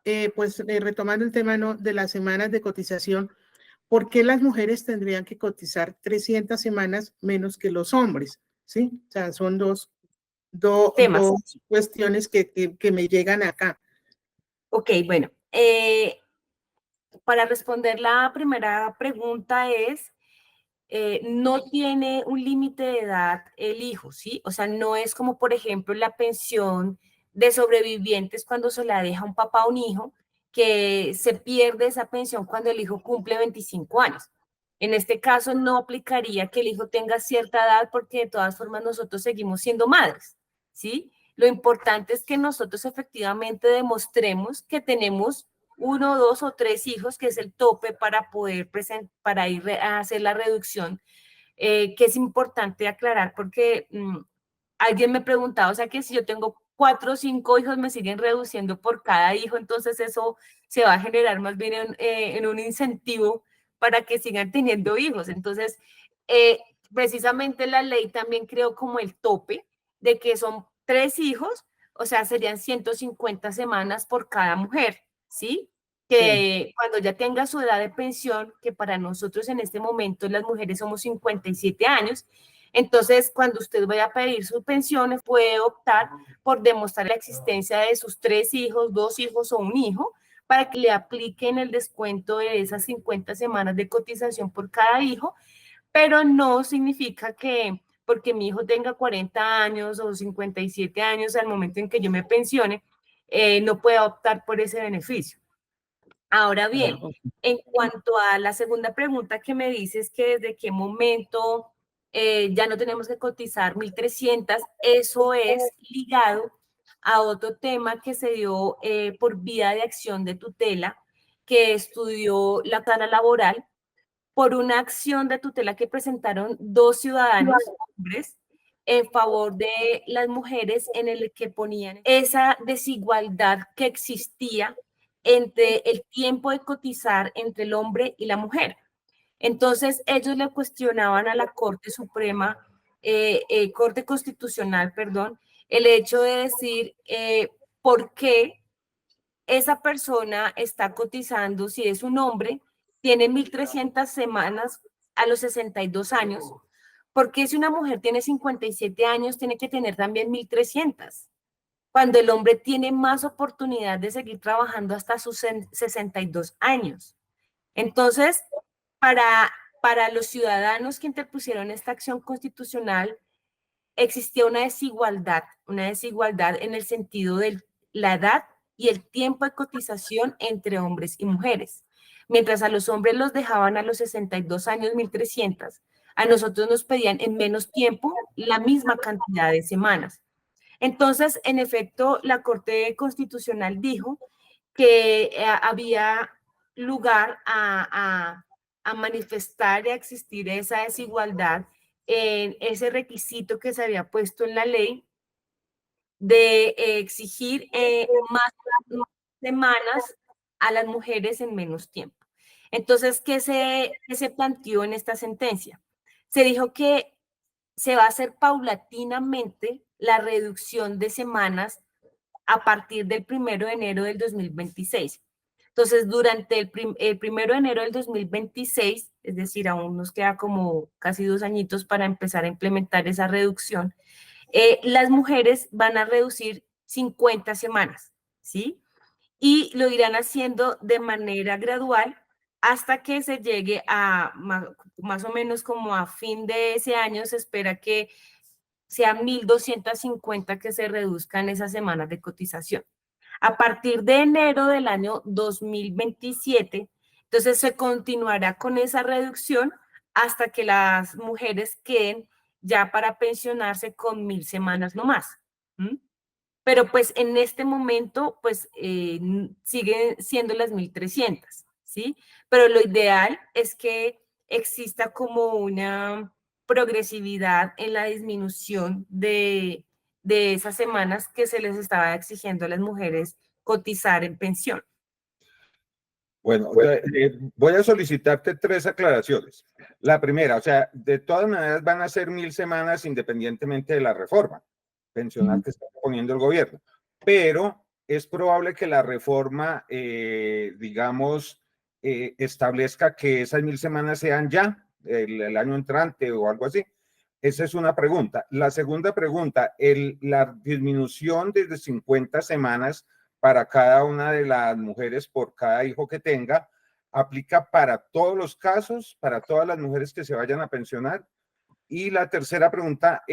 C: retomando el tema, ¿no?, de las semanas de cotización, ¿por qué las mujeres tendrían que cotizar 300 semanas menos que los hombres? ¿Sí? O sea, son dos cuestiones que me llegan acá.
I: Ok, bueno, para responder la primera pregunta es, no tiene un límite de edad el hijo, ¿sí? O sea, no es como, por ejemplo, la pensión de sobrevivientes cuando se la deja un papá a un hijo, que se pierde esa pensión cuando el hijo cumple 25 años. En este caso no aplicaría que el hijo tenga cierta edad porque de todas formas nosotros seguimos siendo madres, ¿sí? Lo importante es que nosotros efectivamente demostremos que tenemos 1, 2 o 3 hijos, que es el tope para poder para ir a hacer la reducción, que es importante aclarar porque alguien me preguntaba, o sea que si yo tengo 4 o 5 hijos me siguen reduciendo por cada hijo, entonces eso se va a generar más bien en un incentivo para que sigan teniendo hijos. Entonces, precisamente la ley también creó como el tope de que son 3 hijos, o sea, serían 150 semanas por cada mujer, ¿sí? Que cuando ya tenga su edad de pensión, que para nosotros en este momento las mujeres somos 57 años, entonces cuando usted vaya a pedir sus pensiones puede optar por demostrar la existencia de sus 3 hijos, 2 hijos o un hijo, para que le apliquen el descuento de esas 50 semanas de cotización por cada hijo, pero no significa que porque mi hijo tenga 40 años o 57 años al momento en que yo me pensione, no pueda optar por ese beneficio. Ahora bien, en cuanto a la segunda pregunta que me dices que desde qué momento ya no tenemos que cotizar 1.300, eso es ligado a otro tema que se dio por vía de acción de tutela, que estudió la tala laboral por una acción de tutela que presentaron 2 ciudadanos hombres en favor de las mujeres, en el que ponían esa desigualdad que existía entre el tiempo de cotizar entre el hombre y la mujer. Entonces, ellos le cuestionaban a la Corte Suprema, Corte Constitucional, perdón, el hecho de decir por qué esa persona está cotizando, si es un hombre, tiene 1.300 semanas a los 62 años, porque si una mujer tiene 57 años, tiene que tener también 1.300, cuando el hombre tiene más oportunidad de seguir trabajando hasta sus 62 años. Entonces, para los ciudadanos que interpusieron esta acción constitucional, existía una desigualdad en el sentido de la edad y el tiempo de cotización entre hombres y mujeres. Mientras a los hombres los dejaban a los 62 años 1.300, a nosotros nos pedían en menos tiempo la misma cantidad de semanas. Entonces, en efecto, la Corte Constitucional dijo que había lugar a manifestar y a existir esa desigualdad en ese requisito que se había puesto en la ley de exigir más semanas a las mujeres en menos tiempo. Entonces, ¿qué se planteó en esta sentencia? Se dijo que se va a hacer paulatinamente la reducción de semanas a partir del 1 de enero del 2026. Entonces, durante el 1 de enero del 2026, es decir, aún nos queda como casi 2 añitos para empezar a implementar esa reducción, las mujeres van a reducir 50 semanas, ¿sí? Y lo irán haciendo de manera gradual hasta que se llegue a más o menos como a fin de ese año. Se espera que sean 1.250 que se reduzcan esas semanas de cotización. A partir de enero del año 2027, entonces se continuará con esa reducción hasta que las mujeres queden ya para pensionarse con 1.000 semanas no más. Pero pues en este momento pues siguen siendo las 1.300, ¿sí? Pero lo ideal es que exista como una progresividad en la disminución de esas semanas que se les estaba exigiendo a las mujeres cotizar en pensión.
E: Bueno, voy a solicitarte 3 aclaraciones. La primera, o sea, de todas maneras van a ser 1.000 semanas independientemente de la reforma pensional que está poniendo el gobierno, pero es probable que la reforma, digamos, establezca que esas 1.000 semanas sean ya el año entrante o algo así. Esa es una pregunta. La segunda pregunta, la disminución desde 50 semanas para cada una de las mujeres por cada hijo que tenga, ¿aplica para todos los casos, para todas las mujeres que se vayan a pensionar? Y la tercera pregunta,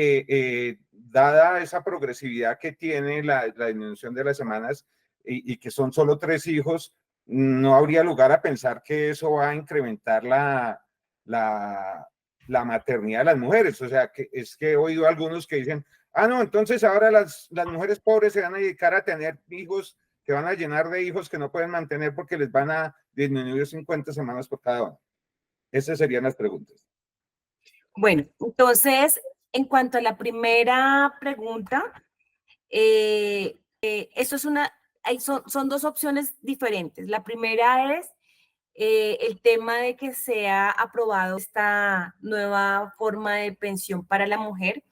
E: dada esa progresividad que tiene la disminución de las semanas y que son solo 3 hijos, ¿no habría lugar a pensar que eso va a incrementar la maternidad de las mujeres? O sea, que es que he oído a algunos que dicen, no, entonces ahora las mujeres pobres se van a dedicar a tener hijos, que van a llenar de hijos que no pueden mantener porque les van a disminuir 50 semanas por cada uno. Esas serían las preguntas.
I: Bueno, entonces, en cuanto a la primera pregunta, eso es son 2 opciones diferentes. La primera es el tema de que sea aprobado esta nueva forma de pensión para la mujer.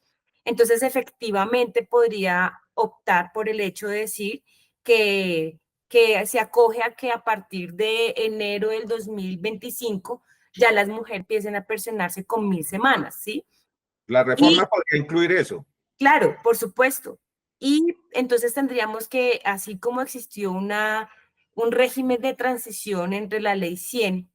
I: Entonces, efectivamente, podría optar por el hecho de decir que se acoge a que a partir de enero del 2025 ya las mujeres empiecen a pensionarse con 1.000 semanas, ¿sí?
E: La reforma podría incluir eso.
I: Claro, por supuesto. Y entonces tendríamos que, así como existió un régimen de transición entre la ley 100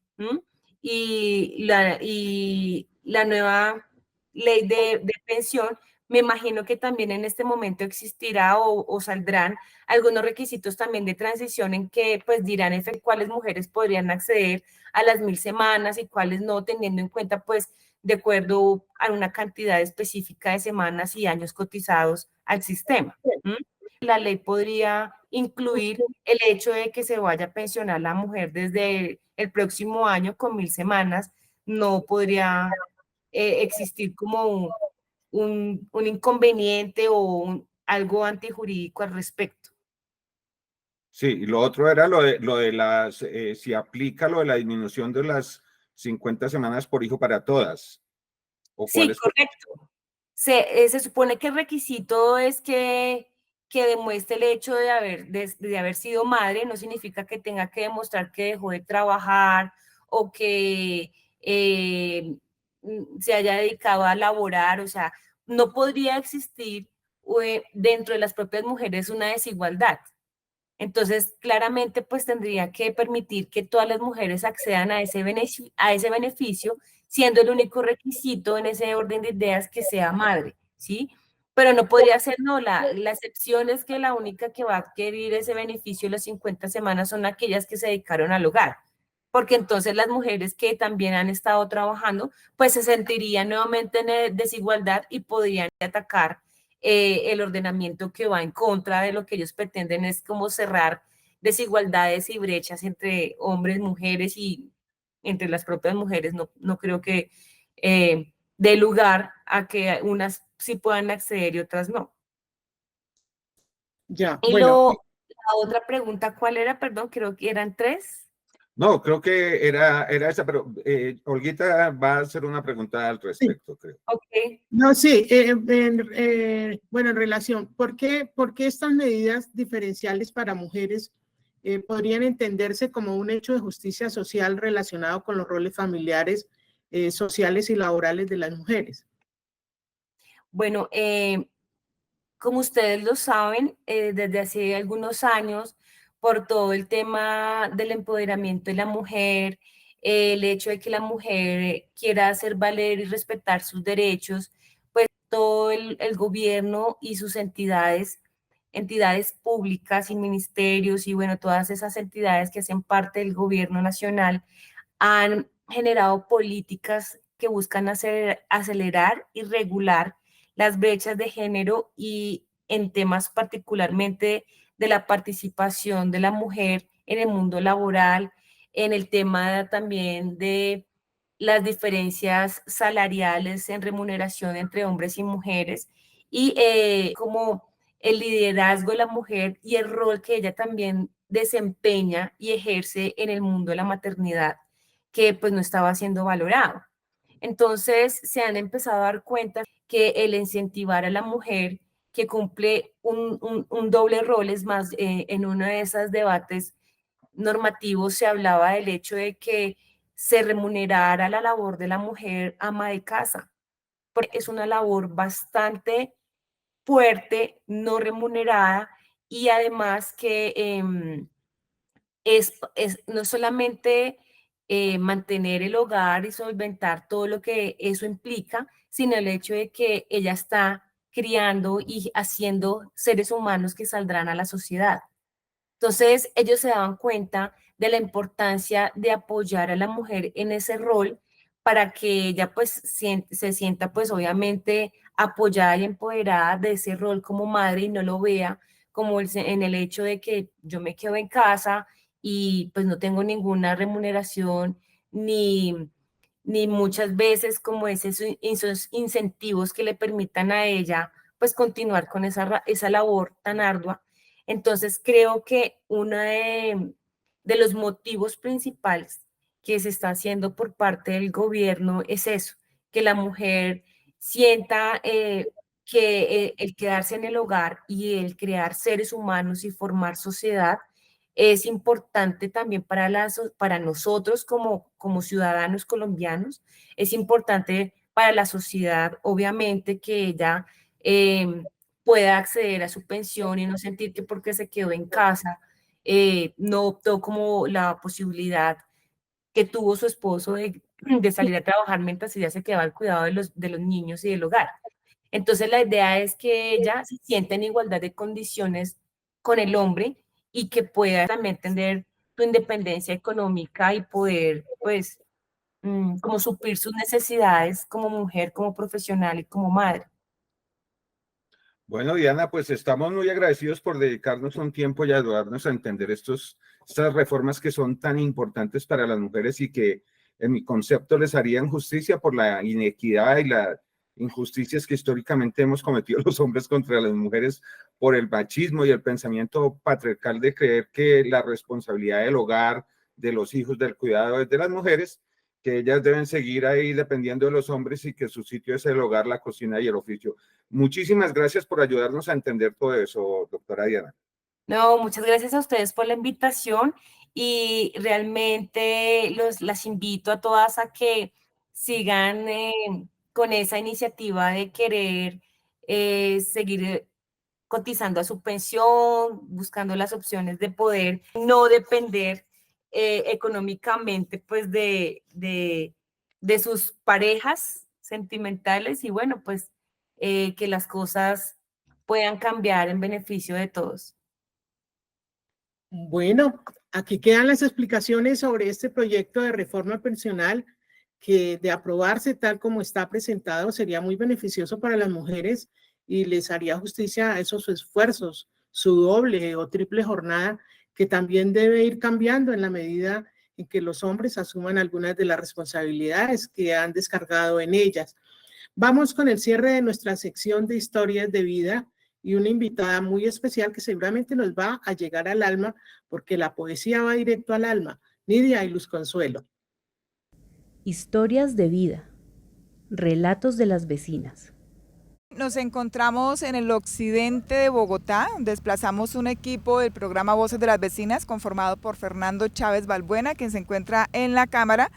I: y la nueva ley de pensión, me imagino que también en este momento existirá o saldrán algunos requisitos también de transición en que pues dirán cuáles mujeres podrían acceder a las 1.000 semanas y cuáles no, teniendo en cuenta pues de acuerdo a una cantidad específica de semanas y años cotizados al sistema. La ley podría incluir el hecho de que se vaya a pensionar la mujer desde el próximo año con 1.000 semanas. No podría existir como un inconveniente o algo antijurídico al respecto.
E: Sí, y lo otro era lo de las, si aplica lo de la disminución de las 50 semanas por hijo para todas. ¿O
I: sí, correcto. se supone que el requisito es que demuestre el hecho de haber sido madre, no significa que tenga que demostrar que dejó de trabajar o que se haya dedicado a laborar, o sea, no podría existir dentro de las propias mujeres una desigualdad. Entonces, claramente, pues tendría que permitir que todas las mujeres accedan a ese beneficio, siendo el único requisito en ese orden de ideas que sea madre, ¿sí? Pero no podría ser, no, la excepción es que la única que va a adquirir ese beneficio de las 50 semanas son aquellas que se dedicaron al hogar, porque entonces las mujeres que también han estado trabajando, pues se sentirían nuevamente en desigualdad y podrían atacar el ordenamiento que va en contra de lo que ellos pretenden, es como cerrar desigualdades y brechas entre hombres, mujeres y entre las propias mujeres. No creo que dé lugar a que unas sí puedan acceder y otras no.
C: Ya,
I: Y
C: bueno,
I: la otra pregunta, ¿cuál era? Perdón, creo que eran 3.
E: No, creo que era esa, pero Olguita va a hacer una pregunta al respecto, creo.
I: Ok.
C: no, sí, bueno, en relación, ¿por qué estas medidas diferenciales para mujeres podrían entenderse como un hecho de justicia social relacionado con los roles familiares, sociales y laborales de las mujeres?
I: Bueno, como ustedes lo saben, desde hace algunos años, por todo el tema del empoderamiento de la mujer, el hecho de que la mujer quiera hacer valer y respetar sus derechos, pues todo el gobierno y sus entidades públicas y ministerios y bueno, todas esas entidades que hacen parte del gobierno nacional han generado políticas que buscan acelerar y regular las brechas de género y en temas particularmente de la participación de la mujer en el mundo laboral, en el tema también de las diferencias salariales en remuneración entre hombres y mujeres y como el liderazgo de la mujer y el rol que ella también desempeña y ejerce en el mundo de la maternidad, que pues no estaba siendo valorado. Entonces se han empezado a dar cuenta que el incentivar a la mujer que cumple un doble rol, es más, en uno de esos debates normativos se hablaba del hecho de que se remunerara la labor de la mujer ama de casa, porque es una labor bastante fuerte, no remunerada y además que es no solamente mantener el hogar y solventar todo lo que eso implica, sino el hecho de que ella está criando y haciendo seres humanos que saldrán a la sociedad. Entonces, ellos se daban cuenta de la importancia de apoyar a la mujer en ese rol para que ella pues se sienta pues obviamente apoyada y empoderada de ese rol como madre y no lo vea como en el hecho de que yo me quedo en casa y pues no tengo ninguna remuneración ni muchas veces como esos incentivos que le permitan a ella pues continuar con esa labor tan ardua. Entonces creo que uno de los motivos principales que se está haciendo por parte del gobierno es eso, que la mujer sienta que el quedarse en el hogar y el crear seres humanos y formar sociedad es importante también para nosotros como ciudadanos colombianos, es importante para la sociedad, obviamente, que ella pueda acceder a su pensión y no sentir que porque se quedó en casa, no optó como la posibilidad que tuvo su esposo de salir a trabajar mientras ella se quedaba al cuidado de los niños y del hogar. Entonces la idea es que ella se sienta en igualdad de condiciones con el hombre y que pueda también tener su independencia económica y poder, pues, como suplir sus necesidades como mujer, como profesional y como madre.
E: Bueno, Diana, pues estamos muy agradecidos por dedicarnos un tiempo y ayudarnos a entender estas reformas que son tan importantes para las mujeres y que en mi concepto les harían justicia por la inequidad y las injusticias que históricamente hemos cometido los hombres contra las mujeres por el machismo y el pensamiento patriarcal de creer que la responsabilidad del hogar, de los hijos, del cuidado es de las mujeres. que ellas deben seguir ahí dependiendo de los hombres y que su sitio es el hogar, la cocina y el oficio. Muchísimas gracias por ayudarnos a entender todo eso, doctora Diana.
I: No, muchas gracias a ustedes por la invitación y realmente las invito a todas a que sigan con esa iniciativa de querer seguir cotizando a su pensión, buscando las opciones de poder no depender económicamente pues de sus parejas sentimentales y bueno, pues que las cosas puedan cambiar en beneficio de todos.
C: Bueno, aquí quedan las explicaciones sobre este proyecto de reforma pensional que de aprobarse tal como está presentado sería muy beneficioso para las mujeres y les haría justicia a esos esfuerzos, su doble o triple jornada que también debe ir cambiando en la medida en que los hombres asuman algunas de las responsabilidades que han descargado en ellas. Vamos con el cierre de nuestra sección de historias de vida y una invitada muy especial que seguramente nos va a llegar al alma porque la poesía va directo al alma. Nidia y Luz Consuelo.
A: Historias de vida. Relatos de las vecinas.
J: Nos encontramos en el occidente de Bogotá. Desplazamos un equipo del programa Voces de las Vecinas conformado por Fernando Chávez Balbuena, quien se encuentra en la cámara.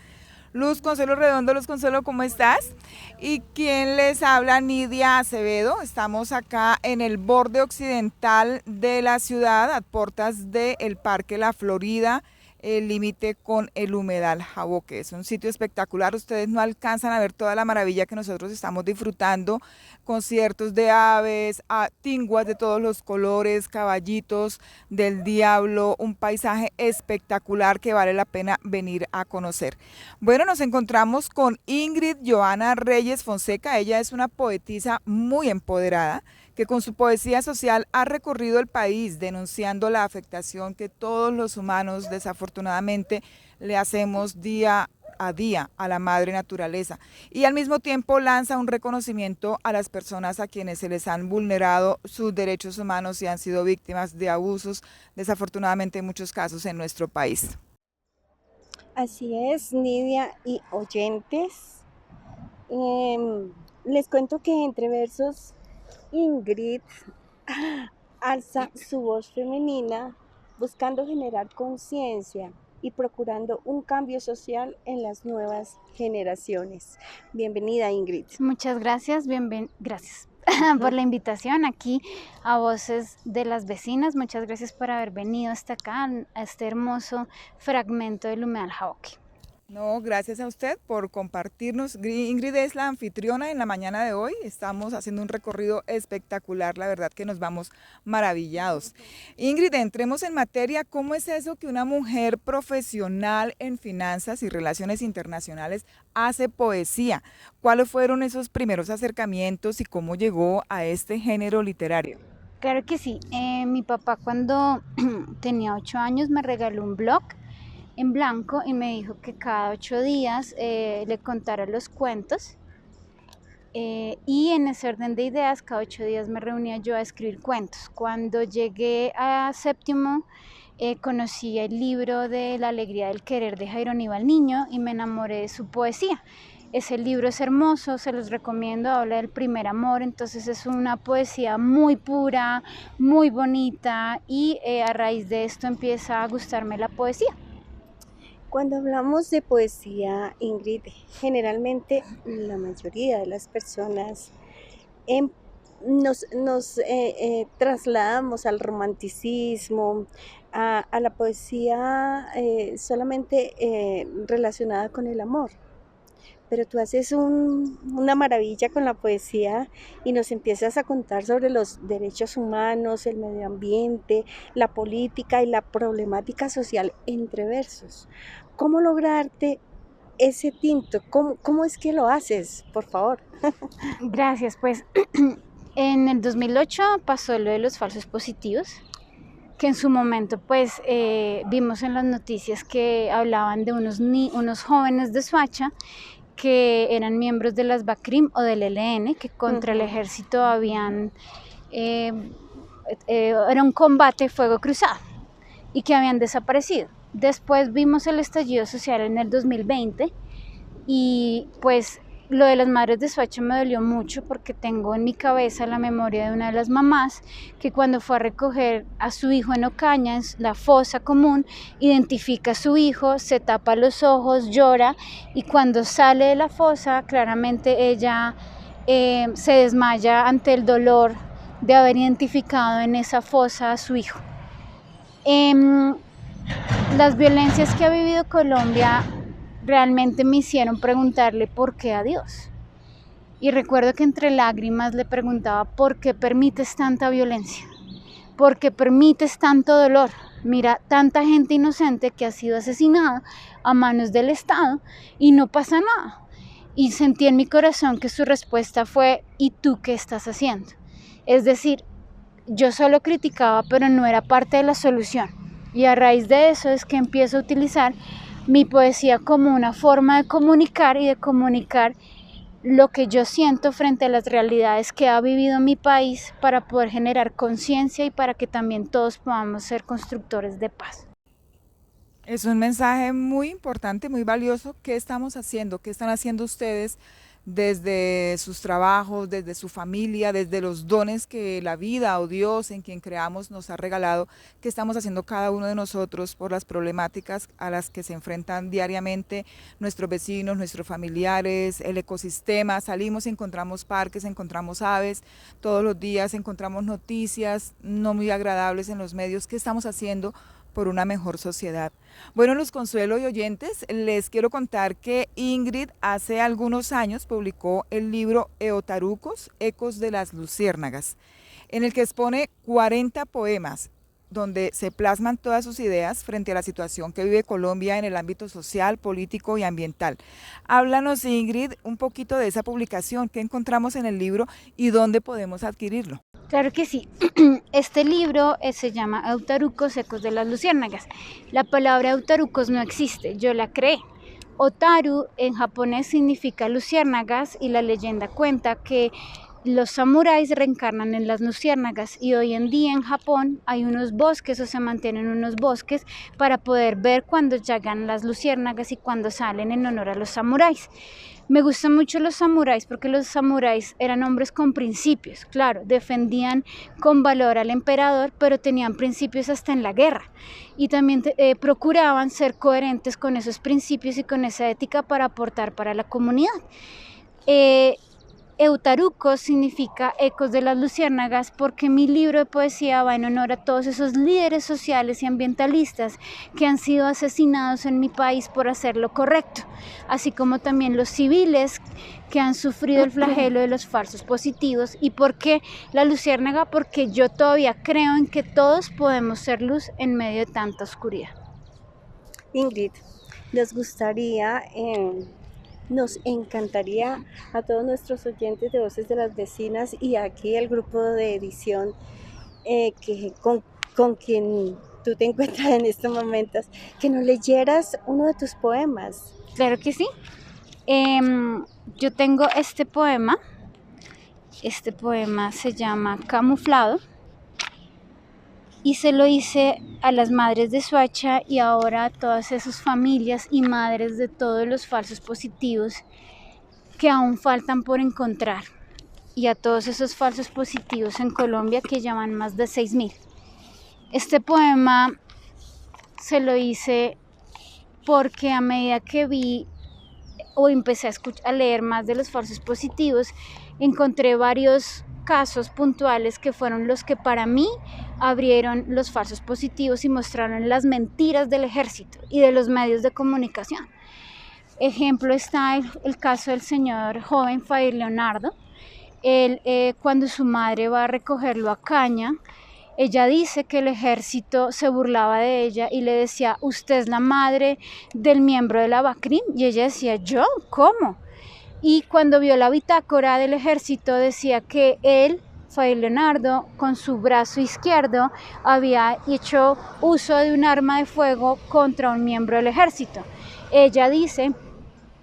J: Luz Consuelo Redondo. Luz Consuelo, ¿cómo estás? Y quien les habla, Nidia Acevedo. Estamos acá en el borde occidental de la ciudad, a puertas del Parque La Florida, el límite con el humedal Jaboque. Es un sitio espectacular, ustedes no alcanzan a ver toda la maravilla que nosotros estamos disfrutando, conciertos de aves, tinguas de todos los colores, caballitos del diablo, un paisaje espectacular que vale la pena venir a conocer. Bueno, nos encontramos con Ingrid Joana Reyes Fonseca. Ella es una poetisa muy empoderada, que con su poesía social ha recorrido el país denunciando la afectación que todos los humanos desafortunadamente le hacemos día a día a la madre naturaleza, y al mismo tiempo lanza un reconocimiento a las personas a quienes se les han vulnerado sus derechos humanos y han sido víctimas de abusos, desafortunadamente en muchos casos en nuestro país.
K: Así es, Nidia y oyentes. Les cuento que entre versos Ingrid alza su voz femenina buscando generar conciencia y procurando un cambio social en las nuevas generaciones. Bienvenida, Ingrid.
L: Muchas gracias, gracias por la invitación aquí a Voces de las Vecinas. Muchas gracias por haber venido hasta acá, a este hermoso fragmento del humedal Jaboque.
J: No, gracias a usted por compartirnos. Ingrid es la anfitriona en la mañana de hoy. Estamos haciendo un recorrido espectacular, la verdad que nos vamos maravillados. Ingrid, entremos en materia. ¿Cómo es eso que una mujer profesional en finanzas y relaciones internacionales hace poesía? ¿Cuáles fueron esos primeros acercamientos y cómo llegó a este género literario?
L: Claro que sí. Mi papá cuando tenía 8 años me regaló un blog en blanco y me dijo que cada 8 días le contara los cuentos y en ese orden de ideas cada 8 días me reunía yo a escribir cuentos. Cuando llegué a séptimo conocí el libro de La alegría del querer de Jairo Aníbal Niño y me enamoré de su poesía. Ese libro es hermoso, se los recomiendo, habla del primer amor, entonces es una poesía muy pura, muy bonita y a raíz de esto empieza a gustarme la poesía.
K: Cuando hablamos de poesía, Ingrid, generalmente la mayoría de las personas nos trasladamos al romanticismo, a la poesía solamente relacionada con el amor. Pero tú haces una maravilla con la poesía y nos empiezas a contar sobre los derechos humanos, el medio ambiente, la política y la problemática social entre versos. ¿Cómo lograrte ese tinto? ¿Cómo es que lo haces? Por favor.
L: Gracias, pues en el 2008 pasó lo de los falsos positivos, que en su momento pues vimos en las noticias que hablaban de unos jóvenes de Soacha que eran miembros de las BACRIM o del ELN, que contra el ejército habían, era un combate fuego cruzado y que habían desaparecido. Después vimos el estallido social en el 2020, Y pues lo de las madres de Soacha me dolió mucho porque tengo en mi cabeza la memoria de una de las mamás que cuando fue a recoger a su hijo en Ocaña, en la fosa común, identifica a su hijo, se tapa los ojos, llora y cuando sale de la fosa claramente ella se desmaya ante el dolor de haber identificado en esa fosa a su hijo. Las violencias que ha vivido Colombia realmente me hicieron preguntarle por qué a Dios. Y recuerdo que entre lágrimas le preguntaba, ¿por qué permites tanta violencia? ¿Por qué permites tanto dolor? Mira, tanta gente inocente que ha sido asesinada a manos del Estado y no pasa nada. Y sentí en mi corazón que su respuesta fue, ¿y tú qué estás haciendo? Es decir, yo solo criticaba, pero no era parte de la solución. Y a raíz de eso es que empiezo a utilizar mi poesía como una forma de comunicar y de comunicar lo que yo siento frente a las realidades que ha vivido mi país para poder generar conciencia y para que también todos podamos ser constructores de paz.
J: Es un mensaje muy importante, muy valioso. ¿Qué estamos haciendo? ¿Qué están haciendo ustedes desde sus trabajos, desde su familia, desde los dones que la vida o Dios en quien creamos nos ha regalado? ¿Qué estamos haciendo cada uno de nosotros por las problemáticas a las que se enfrentan diariamente nuestros vecinos, nuestros familiares, el ecosistema? Salimos y encontramos parques, encontramos aves, todos los días encontramos noticias no muy agradables en los medios. ¿Qué estamos haciendo por una mejor sociedad? Bueno, Luz Consuelo y oyentes, les quiero contar que Ingrid hace algunos años publicó el libro Eotarucos, Ecos de las Luciérnagas, en el que expone 40 poemas donde se plasman todas sus ideas frente a la situación que vive Colombia en el ámbito social, político y ambiental. Háblanos, Ingrid, un poquito de esa publicación, qué encontramos en el libro y dónde podemos adquirirlo.
L: Claro que sí. Este libro se llama Eotarucos, Ecos de las Luciérnagas. La palabra Eotarucos no existe, yo la creé. Otaru en japonés significa luciérnagas y la leyenda cuenta que los samuráis reencarnan en las luciérnagas y hoy en día en Japón hay unos bosques o se mantienen unos bosques para poder ver cuando llegan las luciérnagas y cuando salen en honor a los samuráis. Me gustan mucho los samuráis porque los samuráis eran hombres con principios, claro, defendían con valor al emperador, pero tenían principios hasta en la guerra y también procuraban ser coherentes con esos principios y con esa ética para aportar para la comunidad. Eotarucos significa Ecos de las Luciérnagas porque mi libro de poesía va en honor a todos esos líderes sociales y ambientalistas que han sido asesinados en mi país por hacer lo correcto, así como también los civiles que han sufrido el flagelo de los falsos positivos. ¿Y por qué la luciérnaga? Porque yo todavía creo en que todos podemos ser luz en medio de tanta oscuridad.
K: Ingrid, nos gustaría... Nos encantaría a todos nuestros oyentes de Voces de las Vecinas y aquí el grupo de edición con quien tú te encuentras en estos momentos, que nos leyeras uno de tus poemas.
L: Claro que sí. Yo tengo este poema se llama Camuflado y se lo hice a las madres de Soacha y ahora a todas esas familias y madres de todos los falsos positivos que aún faltan por encontrar y a todos esos falsos positivos en Colombia que ya van más de 6.000. Este poema se lo hice porque a medida que vi o empecé a leer más de los falsos positivos, encontré varios casos puntuales que fueron los que para mí abrieron los falsos positivos y mostraron las mentiras del ejército y de los medios de comunicación. Ejemplo está el caso del señor joven Fair Leonardo. Él, cuando su madre va a recogerlo a Caña, ella dice que el ejército se burlaba de ella y le decía, usted es la madre del miembro de la BACRIM, y ella decía, ¿yo? ¿Cómo? Y cuando vio la bitácora del ejército decía que él, Fair Leonardo, con su brazo izquierdo había hecho uso de un arma de fuego contra un miembro del ejército. Ella dice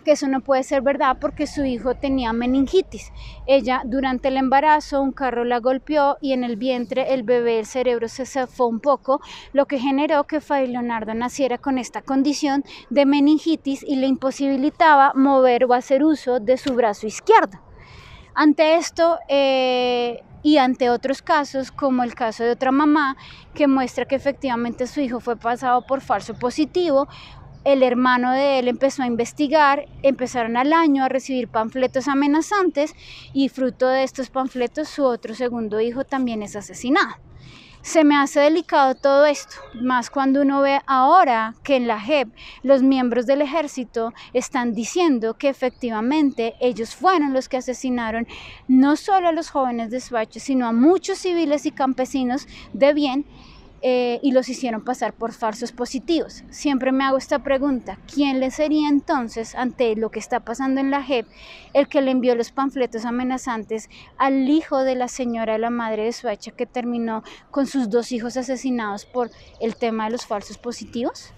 L: que eso no puede ser verdad porque su hijo tenía meningitis. Ella durante el embarazo un carro la golpeó y en el vientre el bebé, el cerebro se zafó un poco, lo que generó que Fray Leonardo naciera con esta condición de meningitis y le imposibilitaba mover o hacer uso de su brazo izquierdo. Ante esto y ante otros casos, como el caso de otra mamá que muestra que efectivamente su hijo fue pasado por falso positivo, el hermano de él empezó a investigar, empezaron al año a recibir panfletos amenazantes y fruto de estos panfletos su otro segundo hijo también es asesinado. Se me hace delicado todo esto, más cuando uno ve ahora que en la JEP los miembros del ejército están diciendo que efectivamente ellos fueron los que asesinaron no solo a los jóvenes de Soacha, sino a muchos civiles y campesinos de bien, y los hicieron pasar por falsos positivos. Siempre me hago esta pregunta, ¿quién le sería entonces, ante lo que está pasando en la JEP, el que le envió los panfletos amenazantes al hijo de la señora, la madre de Soacha, que terminó con sus 2 hijos asesinados por el tema de los falsos positivos?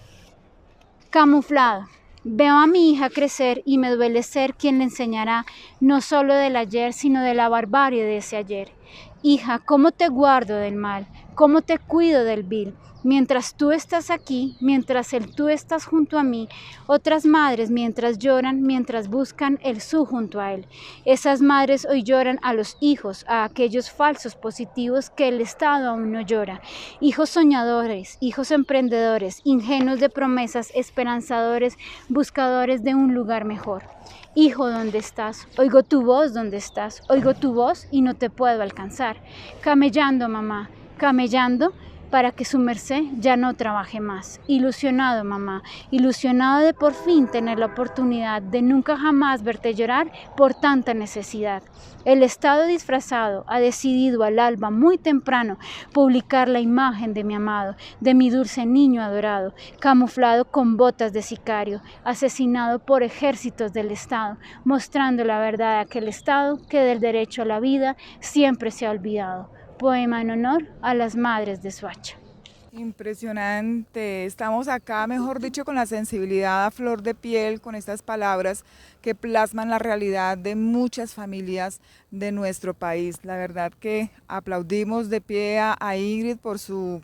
L: Camuflado. Veo a mi hija crecer y me duele ser quien le enseñará no solo del ayer, sino de la barbarie de ese ayer. Hija, ¿cómo te guardo del mal? ¿Cómo te cuido del vil? Mientras tú estás aquí, mientras tú estás junto a mí, otras madres mientras lloran, mientras buscan el su junto a él. Esas madres hoy lloran a los hijos, a aquellos falsos positivos que el Estado aún no llora. Hijos soñadores, hijos emprendedores, ingenuos de promesas, esperanzadores, buscadores de un lugar mejor. Hijo, ¿dónde estás? Oigo tu voz, ¿dónde estás? Oigo tu voz y no te puedo alcanzar. Camellando, mamá, camellando para que su merced ya no trabaje más. Ilusionado, mamá, ilusionado de por fin tener la oportunidad de nunca jamás verte llorar por tanta necesidad. El Estado disfrazado ha decidido al alba muy temprano publicar la imagen de mi amado, de mi dulce niño adorado, camuflado con botas de sicario, asesinado por ejércitos del Estado, mostrando la verdad de aquel Estado que del derecho a la vida siempre se ha olvidado. Poema en honor a las madres de Soacha.
J: Impresionante, estamos acá, mejor dicho, con la sensibilidad a flor de piel, con estas palabras que plasman la realidad de muchas familias de nuestro país. La verdad que aplaudimos de pie a Ingrid por su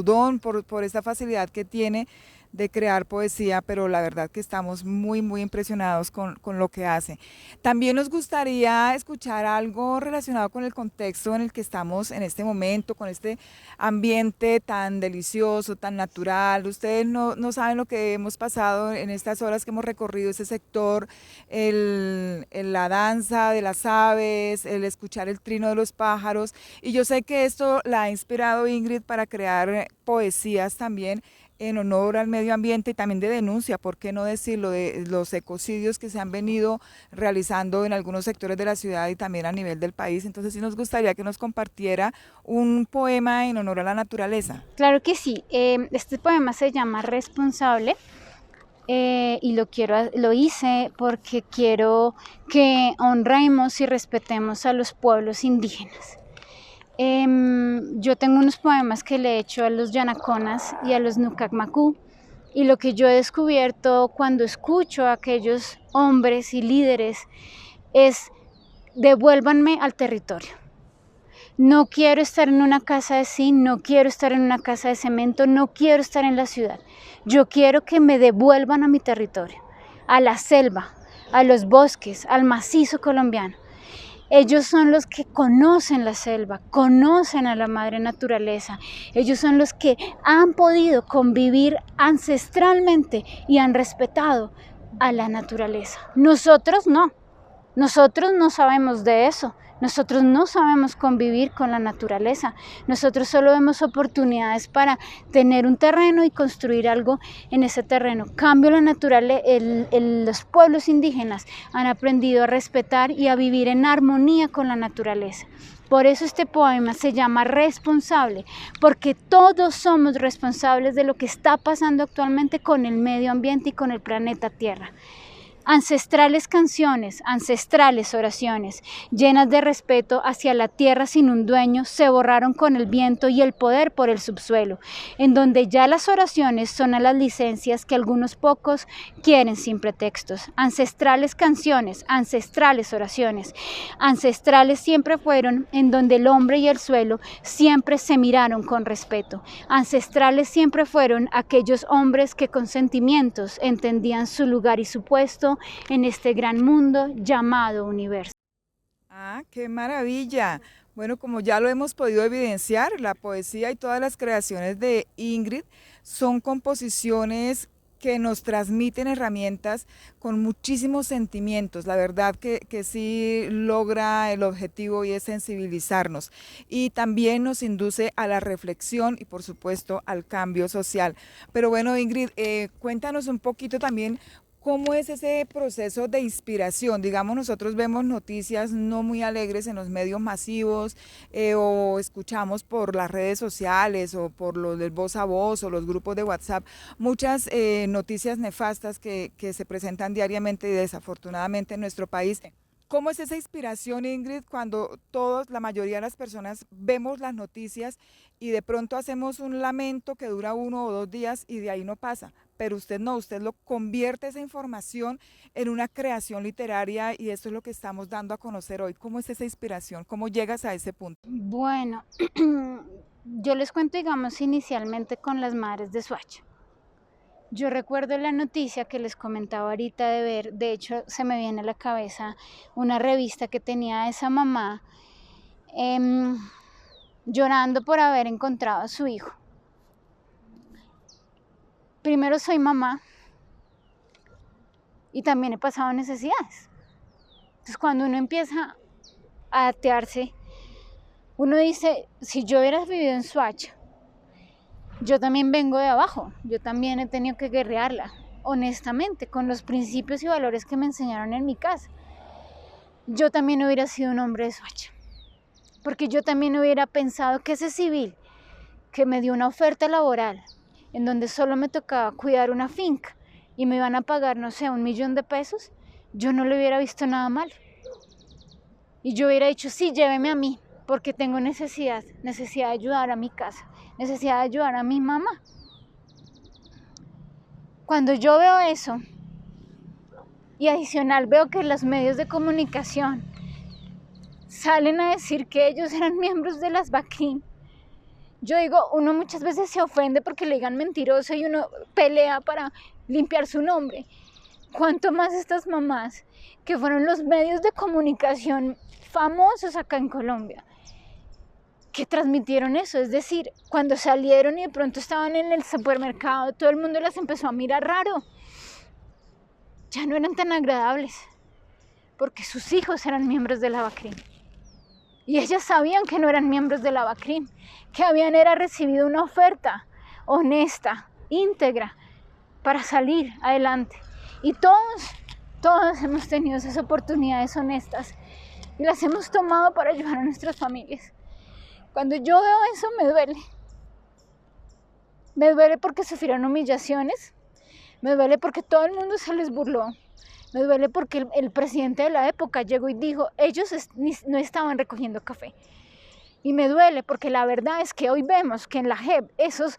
J: don, por esta facilidad que tiene de crear poesía, pero la verdad que estamos muy impresionados con lo que hace. También nos gustaría escuchar algo relacionado con el contexto en el que estamos en este momento, con este ambiente tan delicioso, tan natural. Ustedes no saben lo que hemos pasado en estas horas que hemos recorrido este sector, la danza de las aves, el escuchar el trino de los pájaros, y yo sé que esto la ha inspirado Ingrid para crear poesías también en honor al medio ambiente y también de denuncia, ¿por qué no decirlo?, de los ecocidios que se han venido realizando en algunos sectores de la ciudad y también a nivel del país. Entonces sí nos gustaría que nos compartiera un poema en honor a la naturaleza.
L: Claro que sí, este poema se llama Responsable y lo hice porque quiero que honremos y respetemos a los pueblos indígenas. Yo tengo unos poemas que le he hecho a los Yanaconas y a los Nucacmacú, y lo que yo he descubierto cuando escucho a aquellos hombres y líderes es: devuélvanme al territorio. No quiero estar en una casa de zinc, no quiero estar en una casa de cemento, no quiero estar en la ciudad. Yo quiero que me devuelvan a mi territorio, a la selva, a los bosques, al macizo colombiano. Ellos son los que conocen la selva, conocen a la madre naturaleza. Ellos son los que han podido convivir ancestralmente y han respetado a la naturaleza. Nosotros no sabemos de eso. Nosotros no sabemos convivir con la naturaleza. Nosotros solo vemos oportunidades para tener un terreno y construir algo en ese terreno. Cambio la naturaleza, los pueblos indígenas han aprendido a respetar y a vivir en armonía con la naturaleza. Por eso este poema se llama Responsable, porque todos somos responsables de lo que está pasando actualmente con el medio ambiente y con el planeta Tierra. Ancestrales canciones, ancestrales oraciones, llenas de respeto hacia la tierra sin un dueño, se borraron con el viento y el poder por el subsuelo, en donde ya las oraciones son a las licencias que algunos pocos quieren sin pretextos. Ancestrales canciones, ancestrales oraciones, ancestrales siempre fueron, en donde el hombre y el suelo siempre se miraron con respeto. Ancestrales siempre fueron aquellos hombres que con sentimientos entendían su lugar y su puesto en este gran mundo llamado universo.
J: Ah, qué maravilla. Bueno, como ya lo hemos podido evidenciar, la poesía y todas las creaciones de Ingrid son composiciones que nos transmiten herramientas con muchísimos sentimientos. La verdad que sí logra el objetivo y es sensibilizarnos. Y también nos induce a la reflexión y por supuesto al cambio social. Pero bueno, Ingrid, cuéntanos un poquito también ¿cómo es ese proceso de inspiración? Digamos, nosotros vemos noticias no muy alegres en los medios masivos o escuchamos por las redes sociales o por los del voz a voz o los grupos de WhatsApp, muchas noticias nefastas que se presentan diariamente y desafortunadamente en nuestro país. ¿Cómo es esa inspiración, Ingrid, cuando todos, la mayoría de las personas, vemos las noticias y de pronto hacemos un lamento que dura 1 o 2 días y de ahí no pasa? Pero usted no, usted lo convierte esa información en una creación literaria y esto es lo que estamos dando a conocer hoy. ¿Cómo es esa inspiración? ¿Cómo llegas a ese punto?
L: Bueno, yo les cuento, digamos, inicialmente con las madres de Soacha. Yo recuerdo la noticia que les comentaba ahorita de ver, de hecho se me viene a la cabeza una revista que tenía esa mamá llorando por haber encontrado a su hijo. Primero soy mamá y también he pasado necesidades. Entonces cuando uno empieza a atearse, uno dice, si yo hubiera vivido en Soacha, yo también vengo de abajo, yo también he tenido que guerrearla, honestamente, con los principios y valores que me enseñaron en mi casa. Yo también hubiera sido un hombre de Soacha, porque yo también hubiera pensado que ese civil que me dio una oferta laboral, en donde solo me tocaba cuidar una finca y me iban a pagar, no sé, 1 millón de pesos, yo no le hubiera visto nada mal. Y yo hubiera dicho, sí, lléveme a mí, porque tengo necesidad de ayudar a mi casa, necesidad de ayudar a mi mamá. Cuando yo veo eso, y adicional veo que los medios de comunicación salen a decir que ellos eran miembros de las BACRIM, yo digo, uno muchas veces se ofende porque le digan mentiroso y uno pelea para limpiar su nombre. ¿Cuánto más estas mamás que fueron los medios de comunicación famosos acá en Colombia, que transmitieron eso? Es decir, cuando salieron y de pronto estaban en el supermercado, todo el mundo las empezó a mirar raro. Ya no eran tan agradables, porque sus hijos eran miembros de la BACRIM. Y ellas sabían que no eran miembros de la BACRIM, que habían recibido una oferta honesta, íntegra, para salir adelante. Y todos hemos tenido esas oportunidades honestas y las hemos tomado para ayudar a nuestras familias. Cuando yo veo eso me duele. Me duele porque sufrieron humillaciones, me duele porque todo el mundo se les burló, me duele porque el presidente de la época llegó y dijo, ellos no estaban recogiendo café. Y me duele porque la verdad es que hoy vemos que en la JEP ese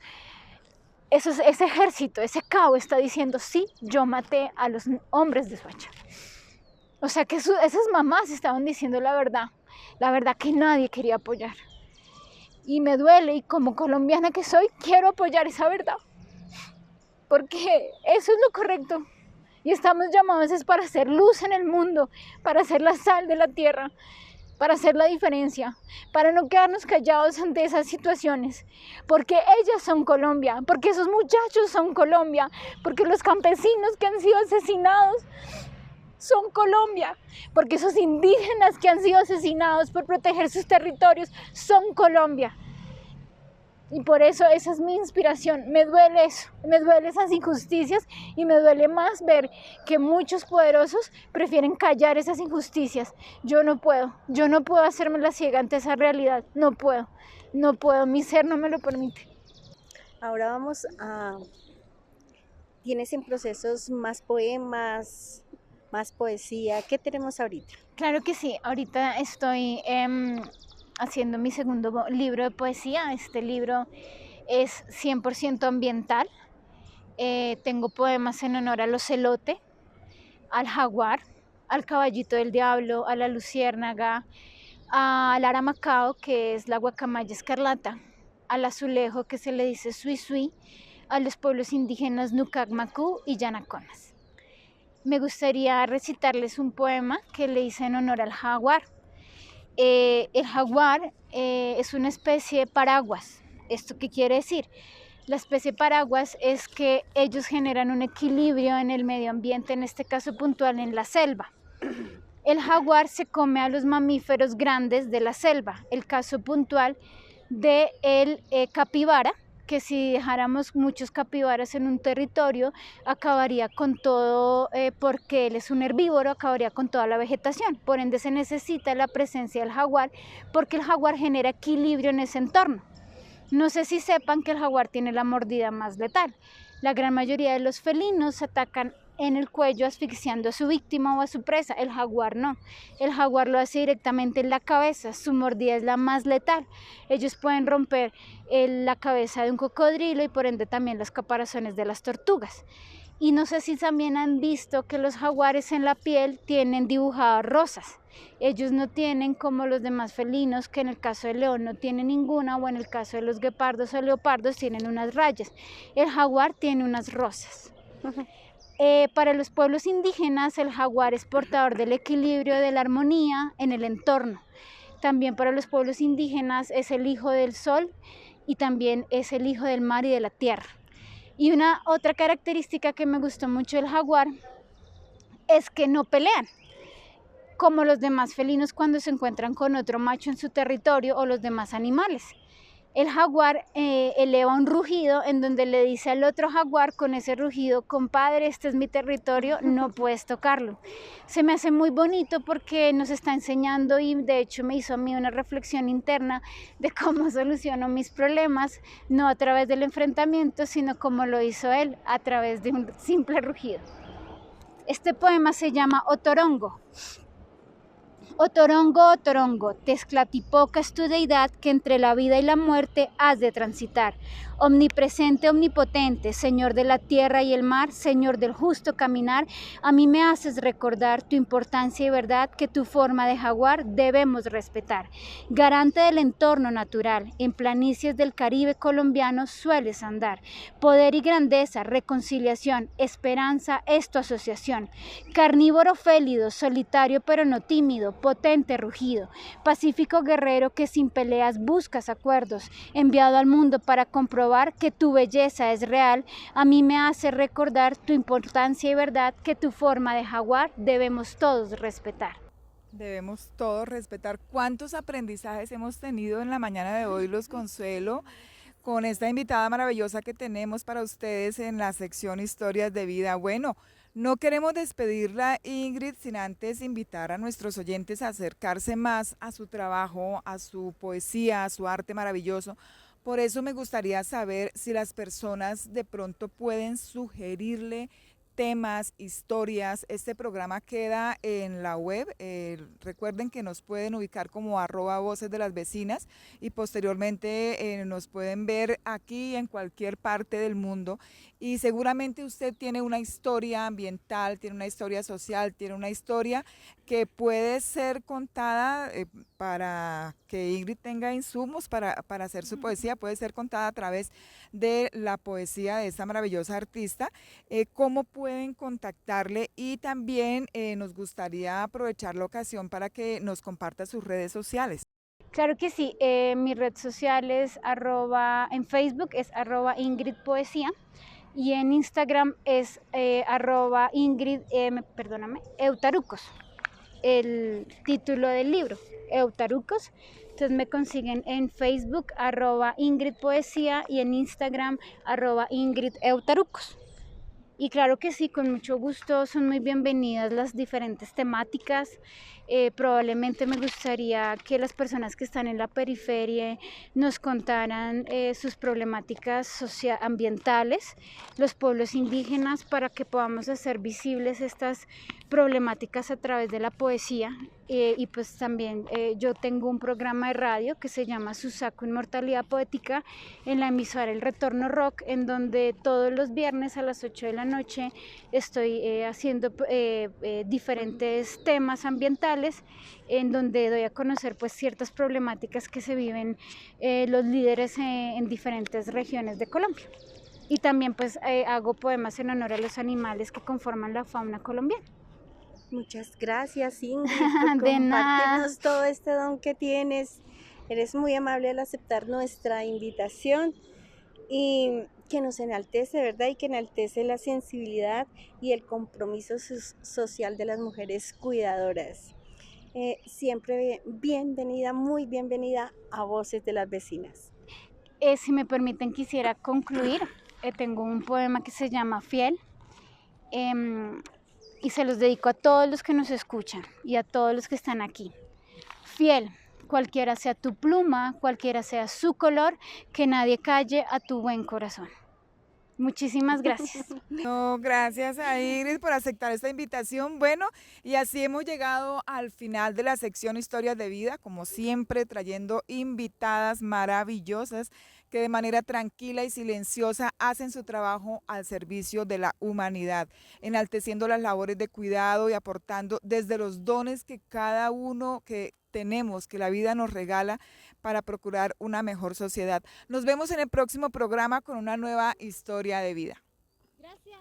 L: ejército, ese cabo está diciendo, sí, yo maté a los hombres de Soacha. O sea que esas mamás estaban diciendo la verdad que nadie quería apoyar. Y me duele, y como colombiana que soy, quiero apoyar esa verdad. Porque eso es lo correcto. Y estamos llamados es para hacer luz en el mundo, para hacer la sal de la tierra, para hacer la diferencia, para no quedarnos callados ante esas situaciones. Porque ellas son Colombia, porque esos muchachos son Colombia, porque los campesinos que han sido asesinados son Colombia, porque esos indígenas que han sido asesinados por proteger sus territorios son Colombia. Y por eso esa es mi inspiración. Me duele eso, me duele esas injusticias y me duele más ver que muchos poderosos prefieren callar esas injusticias. Yo no puedo hacerme la ciega ante esa realidad, no puedo, mi ser no me lo permite.
K: Ahora vamos a... ¿Tienes en procesos más poemas, más poesía. ¿Qué tenemos ahorita?
L: Claro que sí, ahorita estoy haciendo mi segundo libro de poesía. Este libro es 100% ambiental. Tengo poemas en honor al ocelote, al jaguar, al caballito del diablo, a la luciérnaga, al aramacao, que es la guacamaya escarlata, al azulejo, que se le dice suisui, a los pueblos indígenas Nucacmacú y Yanaconas. Me gustaría recitarles un poema que le hice en honor al jaguar. El jaguar es una especie paraguas. ¿Esto qué quiere decir? La especie paraguas es que ellos generan un equilibrio en el medio ambiente, en este caso puntual en la selva. El jaguar se come a los mamíferos grandes de la selva. El caso puntual del capibara, que si dejáramos muchos capibaras en un territorio, acabaría con todo, porque él es un herbívoro, acabaría con toda la vegetación. Por ende se necesita la presencia del jaguar, porque el jaguar genera equilibrio en ese entorno. No sé si sepan que el jaguar tiene la mordida más letal. La gran mayoría de los felinos atacan en el cuello asfixiando a su víctima o a su presa. El jaguar no. El jaguar lo hace directamente en la cabeza. Su mordida es la más letal. Ellos pueden romper la cabeza de un cocodrilo y por ende también los caparazones de las tortugas. Y no sé si también han visto que los jaguares en la piel tienen dibujadas rosas. Ellos no tienen como los demás felinos, que en el caso del león no tienen ninguna, o en el caso de los guepardos o leopardos tienen unas rayas. El jaguar tiene unas rosas. Para los pueblos indígenas, el jaguar es portador del equilibrio, de la armonía en el entorno. También para los pueblos indígenas es el hijo del sol y también es el hijo del mar y de la tierra. Y una otra característica que me gustó mucho del jaguar es que no pelean, como los demás felinos cuando se encuentran con otro macho en su territorio o los demás animales. El jaguar eleva un rugido en donde le dice al otro jaguar con ese rugido: compadre, este es mi territorio, no puedes tocarlo. Se me hace muy bonito porque nos está enseñando, y de hecho me hizo a mí una reflexión interna de cómo soluciono mis problemas, no a través del enfrentamiento, sino como lo hizo él, a través de un simple rugido. Este poema se llama Otorongo. Otorongo, otorongo, Tezcatlipoca es tu deidad que entre la vida y la muerte has de transitar. Omnipresente, omnipotente, Señor de la tierra y el mar, Señor del justo caminar, a mí me haces recordar tu importancia y verdad, que tu forma de jaguar debemos respetar. Garante del entorno natural, en planicies del Caribe colombiano sueles andar. Poder y grandeza, reconciliación, esperanza es tu asociación. Carnívoro félido, solitario pero no tímido, potente rugido, pacífico guerrero que sin peleas buscas acuerdos, enviado al mundo para comprobar que tu belleza es real, a mí me hace recordar tu importancia y verdad, que tu forma de jaguar debemos todos respetar.
J: Debemos todos respetar. ¿Cuántos aprendizajes hemos tenido en la mañana de hoy, Luz Consuelo, con esta invitada maravillosa que tenemos para ustedes en la sección Historias de Vida? Bueno, no queremos despedirla, Ingrid, sin antes invitar a nuestros oyentes a acercarse más a su trabajo, a su poesía, a su arte maravilloso. Por eso me gustaría saber si las personas de pronto pueden sugerirle temas, historias. Este programa queda en la web. Recuerden que nos pueden ubicar como @Voces de las Vecinas y posteriormente nos pueden ver aquí en cualquier parte del mundo. Y seguramente usted tiene una historia ambiental, tiene una historia social, tiene una historia que puede ser contada para que Ingrid tenga insumos para hacer su poesía, puede ser contada a través de la poesía de esta maravillosa artista. ¿Cómo pueden contactarle? Y también nos gustaría aprovechar la ocasión para que nos comparta sus redes sociales.
L: Claro que sí, mi red social es en Facebook es @Ingrid Poesía. Y en Instagram es @Ingrid, Eutarucos, el título del libro, Eutarucos. Entonces me consiguen en Facebook @Ingrid Poesía y en Instagram @Ingrid Eutarucos. Y claro que sí, con mucho gusto, son muy bienvenidas las diferentes temáticas. Probablemente me gustaría que las personas que están en la periferia nos contaran sus problemáticas ambientales, los pueblos indígenas, para que podamos hacer visibles estas problemáticas a través de la poesía, y pues también yo tengo un programa de radio que se llama Susaco Inmortalidad Poética en la emisora El Retorno Rock, en donde todos los viernes a las 8 de la noche estoy haciendo diferentes temas ambientales, en donde doy a conocer pues ciertas problemáticas que se viven los líderes en diferentes regiones de Colombia. Y también pues hago poemas en honor a los animales que conforman la fauna colombiana.
K: Muchas gracias, Ingrid, por
L: De nada.
K: compartirnos todo este don que tienes. Eres muy amable al aceptar nuestra invitación y que nos enaltece, ¿verdad? Y que enaltece la sensibilidad y el compromiso social de las mujeres cuidadoras. Siempre bienvenida, muy bienvenida a Voces de las Vecinas.
L: Si me permiten, quisiera concluir. Tengo un poema que se llama Fiel, y se los dedico a todos los que nos escuchan y a todos los que están aquí. Fiel, cualquiera sea tu pluma, cualquiera sea su color, que nadie calle a tu buen corazón. Muchísimas gracias.
J: No, gracias a Iris por aceptar esta invitación. Bueno, y así hemos llegado al final de la sección Historias de Vida, como siempre trayendo invitadas maravillosas que de manera tranquila y silenciosa hacen su trabajo al servicio de la humanidad, enalteciendo las labores de cuidado y aportando desde los dones que cada uno que tenemos, que la vida nos regala, para procurar una mejor sociedad. Nos vemos en el próximo programa con una nueva historia de vida.
L: Gracias.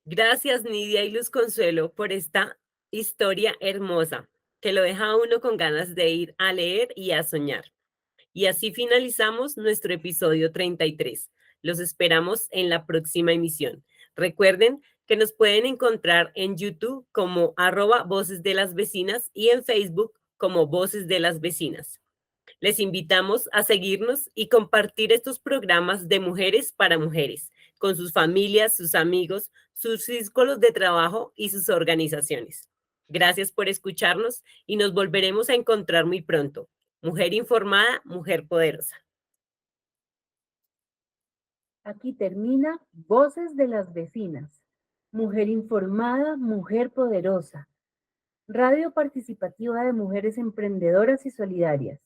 G: Gracias, Nidia y Luz Consuelo, por esta historia hermosa que lo deja a uno con ganas de ir a leer y a soñar. Y así finalizamos nuestro episodio 33. Los esperamos en la próxima emisión. Recuerden que nos pueden encontrar en YouTube como @Voces de las Vecinas y en Facebook como Voces de las Vecinas. Les invitamos a seguirnos y compartir estos programas de mujeres para mujeres con sus familias, sus amigos, sus círculos de trabajo y sus organizaciones. Gracias por escucharnos y nos volveremos a encontrar muy pronto. Mujer informada, mujer poderosa.
A: Aquí termina Voces de las Vecinas. Mujer informada, mujer poderosa. Radio participativa de mujeres emprendedoras y solidarias.